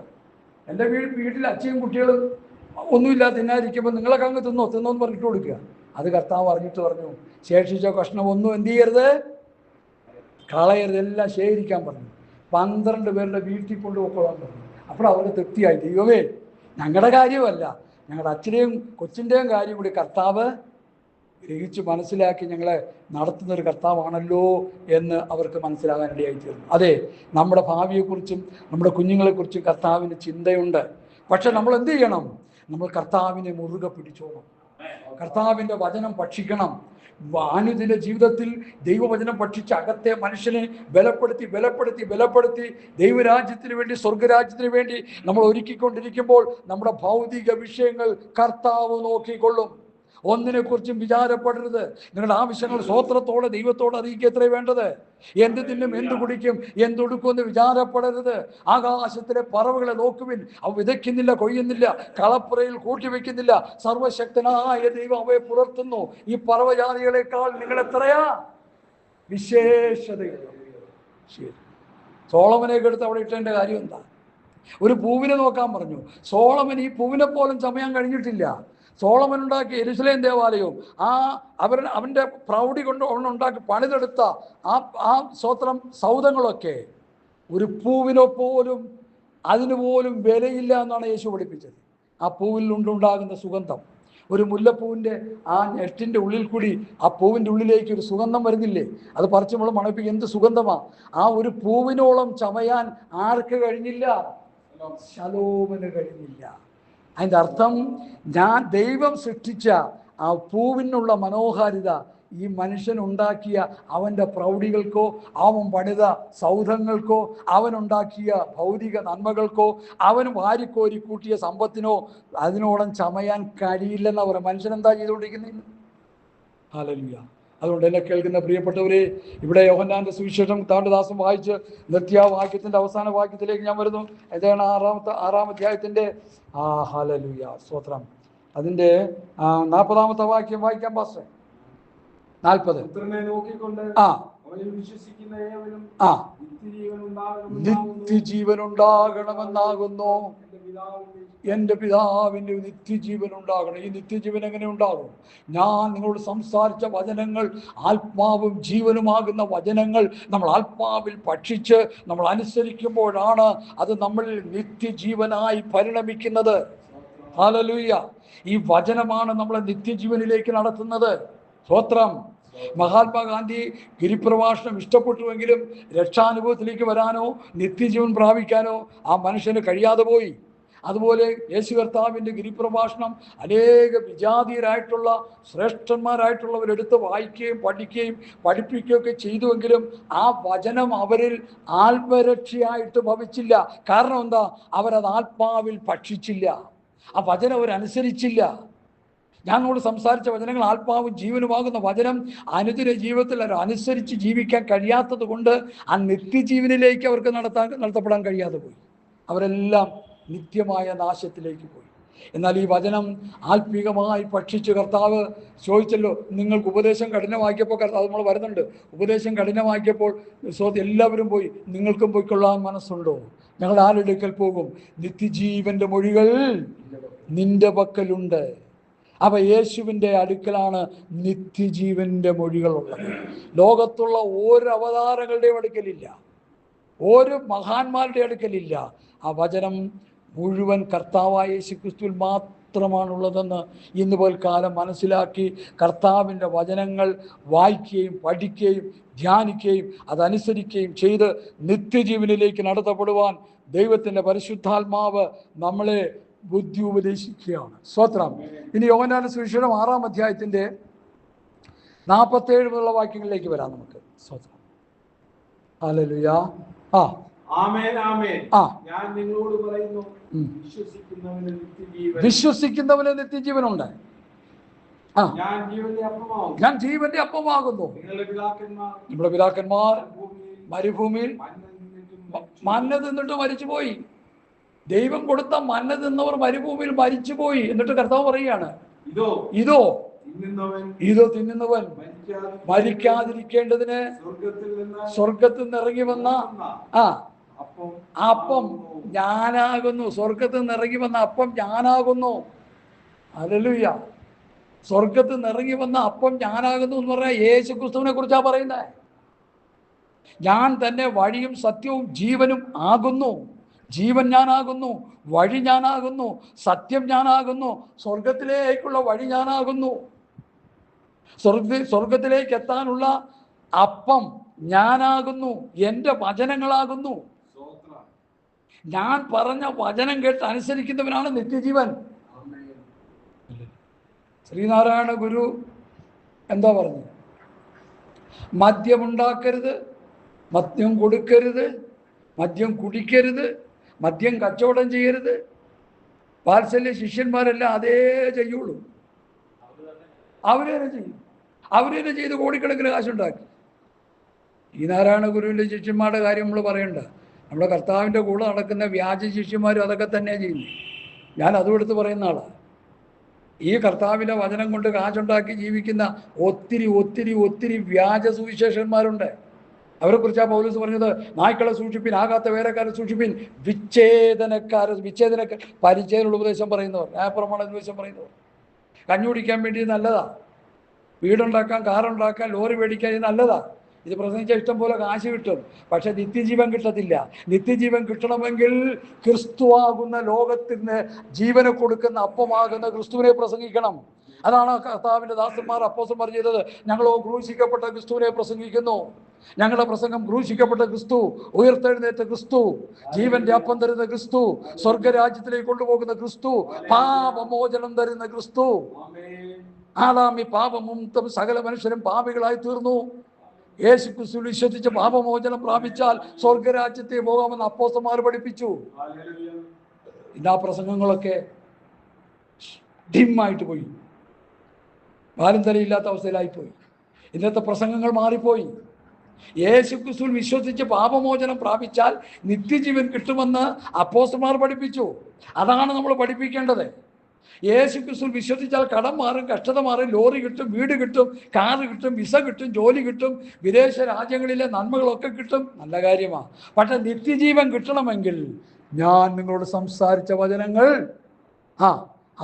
എൻ്റെ വീട്ടിൽ അച്ഛയും കുട്ടികളും ഒന്നുമില്ല തിന്നാതിരിക്കുമ്പോൾ നിങ്ങളൊക്കെ അങ്ങ് തിന്നോന്ന് പറഞ്ഞിട്ട് കൊടുക്കുക. അത് കർത്താവ് അറിഞ്ഞിട്ട് പറഞ്ഞു, ശേഷിച്ച കഷ്ണം ഒന്നും എന്ത് ചെയ്യരുത്, കളയരുത്, എല്ലാം ശേഖരിക്കാൻ പറഞ്ഞു. 12 പേരുടെ വീട്ടിൽ കൊണ്ടുപോയിക്കൊള്ളാൻ പറഞ്ഞു. അപ്പോൾ അവരുടെ തൃപ്തിയായി. ദൈവമേ, ഞങ്ങളുടെ കാര്യമല്ല, ഞങ്ങളുടെ അച്ഛൻ്റെയും കൊച്ചിൻ്റെയും കാര്യം കൂടി കർത്താവ് ഗ്രഹിച്ച് മനസ്സിലാക്കി ഞങ്ങളെ നടത്തുന്നൊരു കർത്താവാണല്ലോ എന്ന് അവർക്ക് മനസ്സിലാകാനിടയായി തീർന്നു. അതെ, നമ്മുടെ ഭാവിയെക്കുറിച്ചും നമ്മുടെ കുഞ്ഞുങ്ങളെക്കുറിച്ചും കർത്താവിന് ചിന്തയുണ്ട്. പക്ഷെ നമ്മൾ എന്ത് ചെയ്യണം? നമ്മൾ കർത്താവിനെ മുറുകെ പിടിച്ചോണം. കർത്താവിൻ്റെ വചനം ഭക്ഷിക്കണം. അനുദിന ജീവിതത്തിൽ ദൈവവചനം ഭക്ഷിച്ച് അകത്തെ മനുഷ്യനെ ബലപ്പെടുത്തി ബലപ്പെടുത്തി ബലപ്പെടുത്തി ദൈവരാജ്യത്തിന് വേണ്ടി, സ്വർഗരാജ്യത്തിന് വേണ്ടി നമ്മൾ ഒരുക്കിക്കൊണ്ടിരിക്കുമ്പോൾ നമ്മുടെ ഭൗതിക വിഷയങ്ങൾ കർത്താവ് നോക്കിക്കൊള്ളും. ഒന്നിനെക്കുറിച്ചും വിചാരപ്പെടരുത്. നിങ്ങളുടെ ആവശ്യങ്ങൾ സ്വോത്രത്തോടെ ദൈവത്തോട് അറിയിക്കുക എത്രയും വേണ്ടത്. എന്ത് തിന്നും, എന്ത് കുടിക്കും, എന്തൊടുക്കുമെന്ന് വിചാരപ്പെടരുത്. ആകാശത്തിലെ പറവുകളെ നോക്കുവിൻ, അവ വിതയ്ക്കുന്നില്ല, കൊയ്യുന്നില്ല, കളപ്പുരയിൽ കൂട്ടിവെക്കുന്നില്ല. സർവശക്തനായ ദൈവം അവയെ പുലർത്തുന്നു. ഈ പറവജാതികളെക്കാൾ നിങ്ങളെത്രയാ വിശേഷതയുള്ള. ശരി, സോളമനെയൊക്കെ എടുത്ത് അവിടെ ഇട്ടതിൻ്റെ കാര്യം എന്താ? ഒരു പൂവിനെ നോക്കാൻ പറഞ്ഞു. സോളമൻ ഈ പൂവിനെ പോലും ചമയാൻ കഴിഞ്ഞിട്ടില്ല. സോളമൻ ഉണ്ടാക്കിയ യെരൂശലേം ദേവാലയവും അവൻ്റെ പ്രൗഢി കൊണ്ട് ഉണ്ടാക്കി പണിതെടുത്ത ആ സ്വത്രം സൗധങ്ങളൊക്കെ ഒരു പൂവിനോ പോലും അതിന് പോലും വിലയില്ല എന്നാണ് യേശു പഠിപ്പിച്ചത്. ആ പൂവിൽ ഉണ്ടാകുന്ന സുഗന്ധം, ഒരു മുല്ലപ്പൂവിൻ്റെ ആ നെറ്റിൻ്റെ ഉള്ളിൽ കൂടി ആ പൂവിൻ്റെ ഉള്ളിലേക്ക് ഒരു സുഗന്ധം വരുന്നില്ലേ? അത് പറിച്ച് നമ്മൾ മണപ്പിക്കും. എന്ത് സുഗന്ധമാണ്! ആ ഒരു പൂവിനോളം ചമയാൻ ആർക്ക് കഴിഞ്ഞില്ല? ശലോമന് കഴിഞ്ഞില്ല. അതിൻ്റെ അർത്ഥം, ദൈവം സൃഷ്ടിച്ച ആ പൂവിനുള്ള മനോഹാരിത ഈ മനുഷ്യനുണ്ടാക്കിയ അവൻ്റെ പ്രൗഢികൾക്കോ അവൻ പണിത സൗധങ്ങൾക്കോ അവനുണ്ടാക്കിയ ഭൗതിക നന്മകൾക്കോ അവൻ വാരിക്കോരി കൂട്ടിയ സമ്പത്തിനോ അതിനോളം ചമയാൻ കഴിയില്ലെന്ന് പറയാം. മനുഷ്യൻ എന്താ ചെയ്തുകൊണ്ടിരിക്കുന്നത്? ഹല്ലേലൂയ. അതുകൊണ്ട് എന്നെ കേൾക്കുന്ന പ്രിയപ്പെട്ടവരെ, ഇവിടെ യോഹന്നാന്റെ സുവിശേഷം താണ്ടുദാസം വായിച്ച് നിർത്തിയ വാക്യത്തിൻ്റെ അവസാന വാക്യത്തിലേക്ക് ഞാൻ വരുന്നു. ഏതാണ്? 6-ാം അധ്യായത്തിൻ്റെ ഹല്ലേലൂയ, സ്തോത്രം, അതിൻ്റെ 40-ാമത്തെ വാക്യം വായിക്കാൻ പാസ്റ്റർ. 40. നിത്യജീവൻ ഉണ്ടാകണമെന്നാകുന്നു എൻ്റെ പിതാവിൻ്റെ നിത്യജീവൻ ഉണ്ടാകണം. ഈ നിത്യജീവൻ എങ്ങനെ ഉണ്ടാകും? ഞാൻ നിങ്ങളോട് സംസാരിച്ച വചനങ്ങൾ ആത്മാവും ജീവനുമാകുന്ന വചനങ്ങൾ നമ്മൾ ആത്മാവിൽ ഭക്ഷിച്ച് നമ്മൾ അനുസരിക്കുമ്പോഴാണ് അത് നമ്മളിൽ നിത്യജീവനായി പരിണമിക്കുന്നത്. ഹല്ലേലൂയ. ഈ വചനമാണ് നമ്മളെ നിത്യജീവനിലേക്ക് നടത്തുന്നത്. സ്തോത്രം. മഹാത്മാഗാന്ധി ഗിരിപ്രഭാഷണം ഇഷ്ടപ്പെട്ടുവെങ്കിലും രക്ഷാനുഭവത്തിലേക്ക് വരാനോ നിത്യജീവൻ പ്രാപിക്കാനോ ആ മനുഷ്യന് കഴിയാതെ പോയി. അതുപോലെ യേശു കർത്താവിൻ്റെ ഗിരിപ്രഭാഷണം അനേക വിജാതീയരായിട്ടുള്ള ശ്രേഷ്ഠന്മാരായിട്ടുള്ളവരെടുത്ത് വായിക്കുകയും പഠിക്കുകയും പഠിപ്പിക്കുകയൊക്കെ ചെയ്തുവെങ്കിലും ആ വചനം അവരിൽ ആത്മരക്ഷയായിട്ട് ഭവിച്ചില്ല. കാരണം എന്താ? അവരത് ആത്മാവിൽ ഭക്ഷിച്ചില്ല. ആ വചനം അവരനുസരിച്ചില്ല. ഞങ്ങളോട് സംസാരിച്ച വചനങ്ങൾ ആത്മാവും ജീവനുമാകുന്ന വചനം അനുദിന ജീവിതത്തിൽ അവർ അനുസരിച്ച് ജീവിക്കാൻ കഴിയാത്തത് കൊണ്ട് ആ നിത്യജീവനിലേക്ക് അവർക്ക് നടത്തപ്പെടാൻ കഴിയാതെ പോയി. അവരെല്ലാം നിത്യമായ നാശത്തിലേക്ക് പോയി. എന്നാൽ ഈ വചനം ആത്മീകമായി ഭക്ഷിച്ച് കർത്താവ് ചോദിച്ചല്ലോ, നിങ്ങൾക്ക് ഉപദേശം കഠിനമാക്കിയപ്പോൾ, കർത്താവ് നമ്മൾ വരുന്നുണ്ട്, ഉപദേശം കഠിനമാക്കിയപ്പോൾ എല്ലാവരും പോയി, നിങ്ങൾക്കും പോയിക്കൊള്ളാൻ മനസ്സുണ്ടോ? ഞങ്ങൾ ആരെടുക്കൽ പോകും? നിത്യജീവന്റെ മൊഴികൾ നിന്റെ പക്കലുണ്ട്. അവ യേശുവിൻ്റെ അടുക്കലാണ് നിത്യജീവന്റെ മൊഴികളുള്ളത്. ലോകത്തുള്ള ഓരോ അവതാരങ്ങളുടെയും അടുക്കലില്ല, ഓരോ മഹാന്മാരുടെ അടുക്കലില്ല. ആ വചനം മുഴുവൻ കർത്താവായ യേശുക്രിസ്തുവിൽ മാത്രമാണുള്ളതെന്ന് ഇന്ന് പോൽക്കാലം മനസ്സിലാക്കി കർത്താവിൻ്റെ വചനങ്ങൾ വായിക്കുകയും പഠിക്കുകയും ധ്യാനിക്കുകയും അതനുസരിക്കുകയും ചെയ്ത് നിത്യജീവനിലേക്ക് നടത്തപ്പെടുവാൻ ദൈവത്തിൻ്റെ പരിശുദ്ധാത്മാവ് നമ്മളെ ബുദ്ധി ഉപദേശിക്കുകയാണ്. സ്തോത്രം. ഇനി യോഹന്നാന്റെ സുവിശേഷം 6-ാം അധ്യായത്തിൻ്റെ 47 മുതലുള്ള വാക്യങ്ങളിലേക്ക് വരാം നമുക്ക്. സ്തോത്രം. ഹല്ലേലൂയ. ആമേൻ, ആമേൻ. ഞാൻ നിങ്ങളോട് പറയുന്നു, വിശ്വസിക്കുന്നവന് നിത്യജീവനുണ്ട്. ഞാൻ ജീവന്റെ അപ്പമാകുന്നു. നമ്മുടെ പിതാക്കന്മാർ മരുഭൂമിയിൽ മന്ന തിന്നിട്ട് മരിച്ചുപോയി. ദൈവം കൊടുത്ത മന്ന തിന്നവർ മരുഭൂമിയിൽ മരിച്ചുപോയി. എന്നിട്ട് കർത്താവ് പറയുകയാണ്, ഇതോ തിന്നുന്നവൻ മരിക്കാതിരിക്കേണ്ടതിന് സ്വർഗത്തിൽ നിന്ന് ഇറങ്ങി വന്ന അപ്പം ഞാനാകുന്നു. സ്വർഗത്തിൽ നിന്ന് ഇറങ്ങി വന്ന അപ്പം ഞാനാകുന്നു. ഹല്ലേലൂയ. സ്വർഗത്തിൽ നിന്ന് ഇറങ്ങി വന്ന അപ്പം ഞാനാകുന്നു എന്ന് പറഞ്ഞാൽ യേശു ക്രിസ്തുവിനെ കുറിച്ചാണ് പറയുന്നത്. ഞാൻ തന്നെ വഴിയും സത്യവും ജീവനും ആകുന്നു. ജീവൻ ഞാനാകുന്നു, വഴി ഞാനാകുന്നു, സത്യം ഞാനാകുന്നു, സ്വർഗത്തിലേക്കുള്ള വഴി ഞാനാകുന്നു, സ്വർഗത്തിലേക്ക് എത്താനുള്ള അപ്പം ഞാനാകുന്നു, എൻ്റെ വചനങ്ങളാകുന്നു. ഞാൻ പറഞ്ഞ വചനം കേട്ട് അനുസരിക്കുന്നവനാണ് നിത്യജീവൻ. ശ്രീനാരായണ ഗുരു എന്താ പറഞ്ഞു? മദ്യമുണ്ടാക്കരുത്, മദ്യം കൊടുക്കരുത്, മദ്യം കുടിക്കരുത്, മദ്യം കച്ചവടം ചെയ്യരുത്. വാത്സല്യ ശിഷ്യന്മാരെല്ലാം അതേ ചെയ്യുള്ളൂ. അവരേനെ ചെയ്യും. അവരേനെ ചെയ്ത് കോടിക്കണക്കിന് കാശുണ്ടാക്കി. ഈ നാരായണ ഗുരുവിൻ്റെ ശിഷ്യന്മാരുടെ കാര്യം നമ്മൾ പറയണ്ട. നമ്മുടെ കർത്താവിൻ്റെ കൂടെ നടക്കുന്ന വ്യാജ ശിഷ്യന്മാരും അതൊക്കെ തന്നെ ചെയ്യുന്നു. ഞാൻ അതും എടുത്ത് പറയുന്ന ആളാണ്. ഈ കർത്താവിൻ്റെ വചനം കൊണ്ട് കാശുണ്ടാക്കി ജീവിക്കുന്ന ഒത്തിരി ഒത്തിരി ഒത്തിരി വ്യാജ സുവിശേഷന്മാരുണ്ട്. അവരെക്കുറിച്ചാണ് പൗലോസ് പറഞ്ഞത്, നായ്ക്കളെ സൂക്ഷിപ്പിൻ, ആകാത്ത വേലക്കാരെ സൂക്ഷിപ്പിൻ, വിച്ഛേദനക്കാർ പരിചയമുള്ള ഉപദേശം പറയുന്നവർ, ന്യായപ്രമാണ ഉപദേശം പറയുന്നവർ. കഞ്ഞി കുടിക്കാൻ വേണ്ടി നല്ലതാ, വീടുണ്ടാക്കാൻ, കാറുണ്ടാക്കാൻ, ലോറി മേടിക്കാൻ ഇത് നല്ലതാ. ഇത് പ്രസംഗിച്ചാൽ ഇഷ്ടം പോലെ കാശ് കിട്ടും, പക്ഷെ നിത്യജീവൻ കിട്ടത്തില്ല. നിത്യജീവൻ കിട്ടണമെങ്കിൽ ക്രിസ്തുവാകുന്ന ലോകത്തിന് ജീവനെ കൊടുക്കുന്ന അപ്പമാകുന്ന ക്രിസ്തുവിനെ പ്രസംഗിക്കണം. അതാണ് കർത്താവിൻ്റെ ദാസന്മാർ അപ്പോസ്തലന്മാർ ചെയ്തത്. ഞങ്ങളോ ക്രൂശിക്കപ്പെട്ട ക്രിസ്തുവിനെ പ്രസംഗിക്കുന്നു. ഞങ്ങളുടെ പ്രസംഗം ക്രൂശിക്കപ്പെട്ട ക്രിസ്തു, ഉയർത്തെഴുന്നേറ്റ ക്രിസ്തു, ജീവന്റെ അപ്പം തരുന്ന ക്രിസ്തു, സ്വർഗരാജ്യത്തിലേക്ക് കൊണ്ടുപോകുന്ന ക്രിസ്തു, പാപമോചനം തരുന്ന ക്രിസ്തു. ആദാം ഈ പാപമും സകല മനുഷ്യരും പാപികളായി തീർന്നു. യേശു ക്രിസ്തു വിശ്വസിച്ച് പാപമോചനം പ്രാപിച്ചാൽ സ്വർഗരാജ്യത്തെ പോകാമെന്ന് അപ്പോസ്തലന്മാർ പഠിപ്പിച്ചു. ഇന്ന് ആ പ്രസംഗങ്ങളൊക്കെ ഡിമ്മായിട്ട് പോയി, വാലും തലയില്ലാത്ത അവസ്ഥയിലായിപ്പോയി. ഇന്നത്തെ പ്രസംഗങ്ങൾ മാറിപ്പോയി. യേശു ക്രിസ്തുവിൽ വിശ്വസിച്ച് പാപമോചനം പ്രാപിച്ചാൽ നിത്യജീവൻ കിട്ടുമെന്ന് അപ്പോസ്തലന്മാർ പഠിപ്പിച്ചു. അതാണ് നമ്മൾ പഠിപ്പിക്കേണ്ടത്. യേശു ക്രിസ്തുവിൽ വിശ്വസിച്ചാൽ കടം മാറും, കഷ്ടത മാറും, ലോറി കിട്ടും, വീട് കിട്ടും, കാറ് കിട്ടും, വിസ കിട്ടും, ജോലി കിട്ടും, വിദേശ രാജ്യങ്ങളിലെ നന്മകളൊക്കെ കിട്ടും. നല്ല കാര്യമാണ്. പക്ഷെ നിത്യജീവൻ കിട്ടണമെങ്കിൽ ഞാൻ നിങ്ങളോട് സംസാരിച്ച വചനങ്ങൾ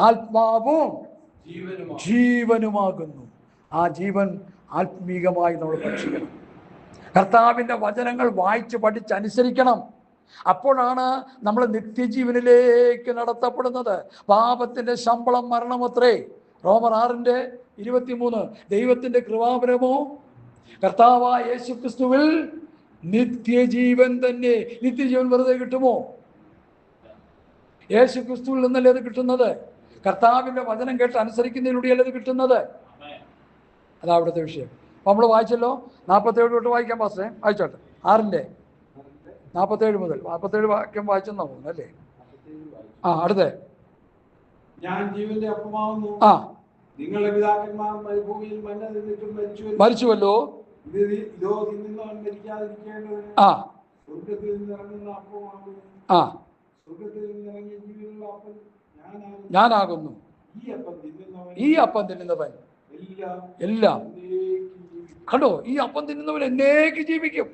ആത്മാവും ജീവനുമാകുന്നു. ആ ജീവൻ ആത്മീകമായി നമ്മൾ ഭക്ഷിക്കണം. കർത്താവിൻ്റെ വചനങ്ങൾ വായിച്ച് പഠിച്ചനുസരിക്കണം. അപ്പോഴാണ് നമ്മൾ നിത്യജീവനിലേക്ക് നടത്തപ്പെടുന്നത്. പാപത്തിൻ്റെ ശമ്പളം മരണമത്രേ. റോമർ 6:23. ദൈവത്തിൻ്റെ കൃപാവരമോ കർത്താവായ യേശു ക്രിസ്തുവിൽ നിത്യജീവൻ തന്നെ. നിത്യജീവൻ വെറുതെ കിട്ടുമോ? യേശു ക്രിസ്തുവിൽ നിന്നല്ലേ അത് കിട്ടുന്നത്. കർത്താവിൻ്റെ വചനം കേട്ട് അനുസരിക്കുന്നതിലൂടെയല്ലേ അത് കിട്ടുന്നത്. അതാ അവിടുത്തെ വിഷയം. അപ്പോൾ നമ്മൾ വായിച്ചല്ലോ. 47 തൊട്ട് വായിക്കാൻ പാസ്റ്റേ, വായിച്ചോട്ടെ. 6:47 മുതൽ 47 വാക്യം വായിച്ചെന്നാ പോകുന്നു അല്ലേ? അടുത്തേ. ഞാൻ ജീവന്റെ അപ്പമാവുന്നു. നിങ്ങളുടെ പിതാക്കന്മാർ മരുഭൂമിയിൽ മന്ന തിന്നിട്ടും മരിച്ചുവല്ലോ. ഇതോ തിന്നുന്നവൻ മരിക്കാതിരിക്കേണ്ടതിന് സ്വർഗ്ഗത്തിൽ നിന്നിറങ്ങുന്ന അപ്പമാകുന്നു. സ്വർഗ്ഗത്തിൽ നിന്നിറങ്ങിയ ജീവനുള്ള അപ്പം ഞാനാകുന്നു. ഈ അപ്പം തിന്നുന്നവൻ എല്ലാം കണ്ടോ, ഈ അപ്പം തിന്നുന്നവൻ എന്നേക്ക് ജീവിക്കും.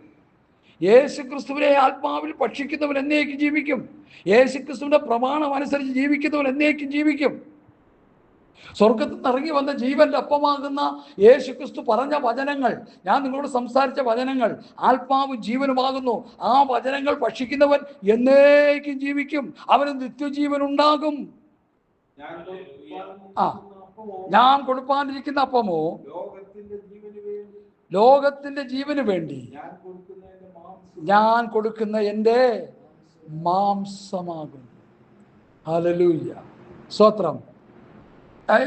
യേശു ക്രിസ്തുവിനെ ആത്മാവിൽ ഭക്ഷിക്കുന്നവൻ എന്നേക്കും ജീവിക്കും. യേശു ക്രിസ്തുവിന്റെ പ്രമാണം അനുസരിച്ച് ജീവിക്കുന്നവൻ എന്നേക്കും ജീവിക്കും. സ്വർഗത്തിൽ നിന്ന് ഇറങ്ങി വന്ന ജീവന്റെ അപ്പമാകുന്ന യേശു ക്രിസ്തു പറഞ്ഞ വചനങ്ങൾ, ഞാൻ നിങ്ങളോട് സംസാരിച്ച വചനങ്ങൾ ആത്മാവും ജീവനുമാകുന്നു. ആ വചനങ്ങൾ ഭക്ഷിക്കുന്നവൻ എന്നേക്കും ജീവിക്കും. അവന് നിത്യജീവൻ ഉണ്ടാകും. ഞാൻ കൊടുപ്പാനിരിക്കുന്ന അപ്പമോ ലോകത്തിന്റെ ജീവന് വേണ്ടി ഞാൻ കൊടുക്കുന്ന എൻ്റെ മാംസമാകുന്നു. ഹല്ലേലൂയ, സ്തോത്രം.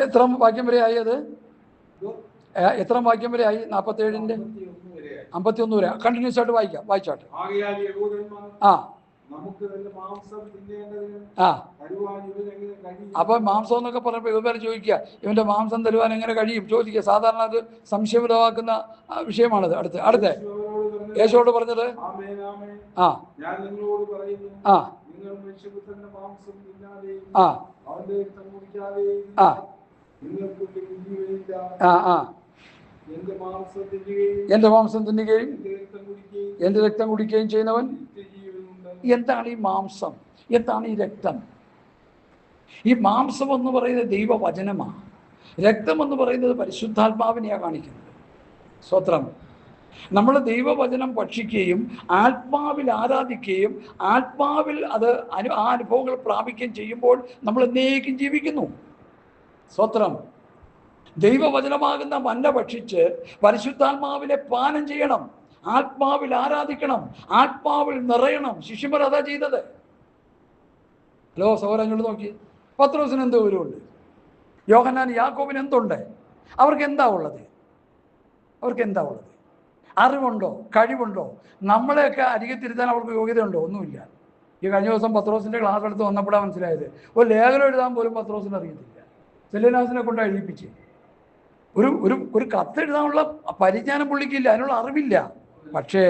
എത്ര വാക്യം വരെ ആയി? അത് എത്ര വാക്യം വരെ ആയി? 47-ന്റെ 51 വരെ കണ്ടിന്യൂസ് ആയിട്ട് വായിക്കാം. വായിച്ചോട്ടെ. അപ്പൊ മാംസം എന്നൊക്കെ പറഞ്ഞപ്പോ ഇവരെ ചോദിക്കുക, ഇവന്റെ മാംസം തരുവാൻ എങ്ങനെ കഴിയും ചോദിക്കുക. സാധാരണ അത് സംശയവിധമാക്കുന്ന വിഷയമാണത്. അടുത്ത യേശുവോട് പറഞ്ഞത് എന്റെ മാംസം തിന്നുകയും എന്റെ രക്തം കുടിക്കുകയും ചെയ്യുന്നവൻ. എന്താണ് ഈ മാംസം? എന്താണ് ഈ രക്തം? ഈ മാംസം എന്ന് പറയുന്നത് ദൈവവചനമാണ്. രക്തം എന്ന് പറയുന്നത് പരിശുദ്ധാത്മാവിനെയാണ് കാണിക്കുന്നത്. സ്തോത്രം. നമ്മൾ ദൈവവചനം ഭക്ഷിക്കുകയും ആത്മാവിൽ ആരാധിക്കുകയും ആത്മാവിൽ അത് ആ അനുഭവങ്ങൾ പ്രാപിക്കുകയും ചെയ്യുമ്പോൾ നമ്മൾ എന്നേക്കും ജീവിക്കുന്നു. സ്തോത്രം. ദൈവവചനമാകുന്ന മന്ന ഭക്ഷിച്ച് പരിശുദ്ധാത്മാവിനെ പാനം ചെയ്യണം, ആത്മാവിൽ ആരാധിക്കണം, ആത്മാവിൽ നിറയണം. ശിഷ്യന്മാർ അതാ ചെയ്തത്. ഹലോ സഹോദരങ്ങൾ നോക്കി, പത്രോസിന് എന്തോ വിവരമുണ്ട്, യോഹന്നാൻ യാക്കോബിന് എന്തുണ്ട്? അവർക്ക് എന്താ ഉള്ളത്? അറിവുണ്ടോ? കഴിവുണ്ടോ? നമ്മളെയൊക്കെ അരികത്തിരുത്താൻ അവർക്ക് യോഗ്യതയുണ്ടോ? ഒന്നുമില്ല. ഈ കഴിഞ്ഞ ദിവസം പത്രോസിൻ്റെ ക്ലാസ് എടുത്ത് വന്നപ്പോഴാണ് മനസ്സിലായത്, ഒരു ലേഖനം എഴുതാൻ പോലും പത്രോസിന് അറിയത്തില്ല. സെല്ലിനാസിനെ കൊണ്ട് എഴുതിപ്പിച്ച് ഒരു കത്ത് എഴുതാനുള്ള പരിജ്ഞാനം പുള്ളിക്കില്ല, അതിനുള്ള അറിവില്ല. പക്ഷേ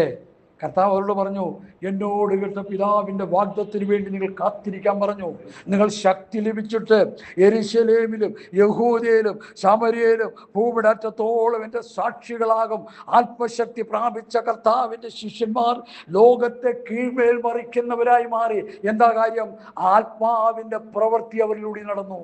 കർത്താവ് അവരോട് പറഞ്ഞു, എന്നോട് കേട്ട പിതാവിൻ്റെ വാഗ്ദത്തത്തിന് വേണ്ടി നിങ്ങൾ കാത്തിരിക്കാൻ പറഞ്ഞു. നിങ്ങൾ ശക്തി ലഭിച്ചിട്ട് യെരൂശലേമിലും യഹൂദയിലും ശമര്യയിലും ഭൂമിടറ്റത്തോളം എൻ്റെ സാക്ഷികളാകും. ആത്മശക്തി പ്രാപിച്ച കർത്താവിൻ്റെ ശിഷ്യന്മാർ ലോകത്തെ കീഴ്മേൽ മറിക്കുന്നവരായി മാറി. എന്താ കാര്യം? ആത്മാവിൻ്റെ പ്രവൃത്തി അവരിലൂടെ നടന്നു.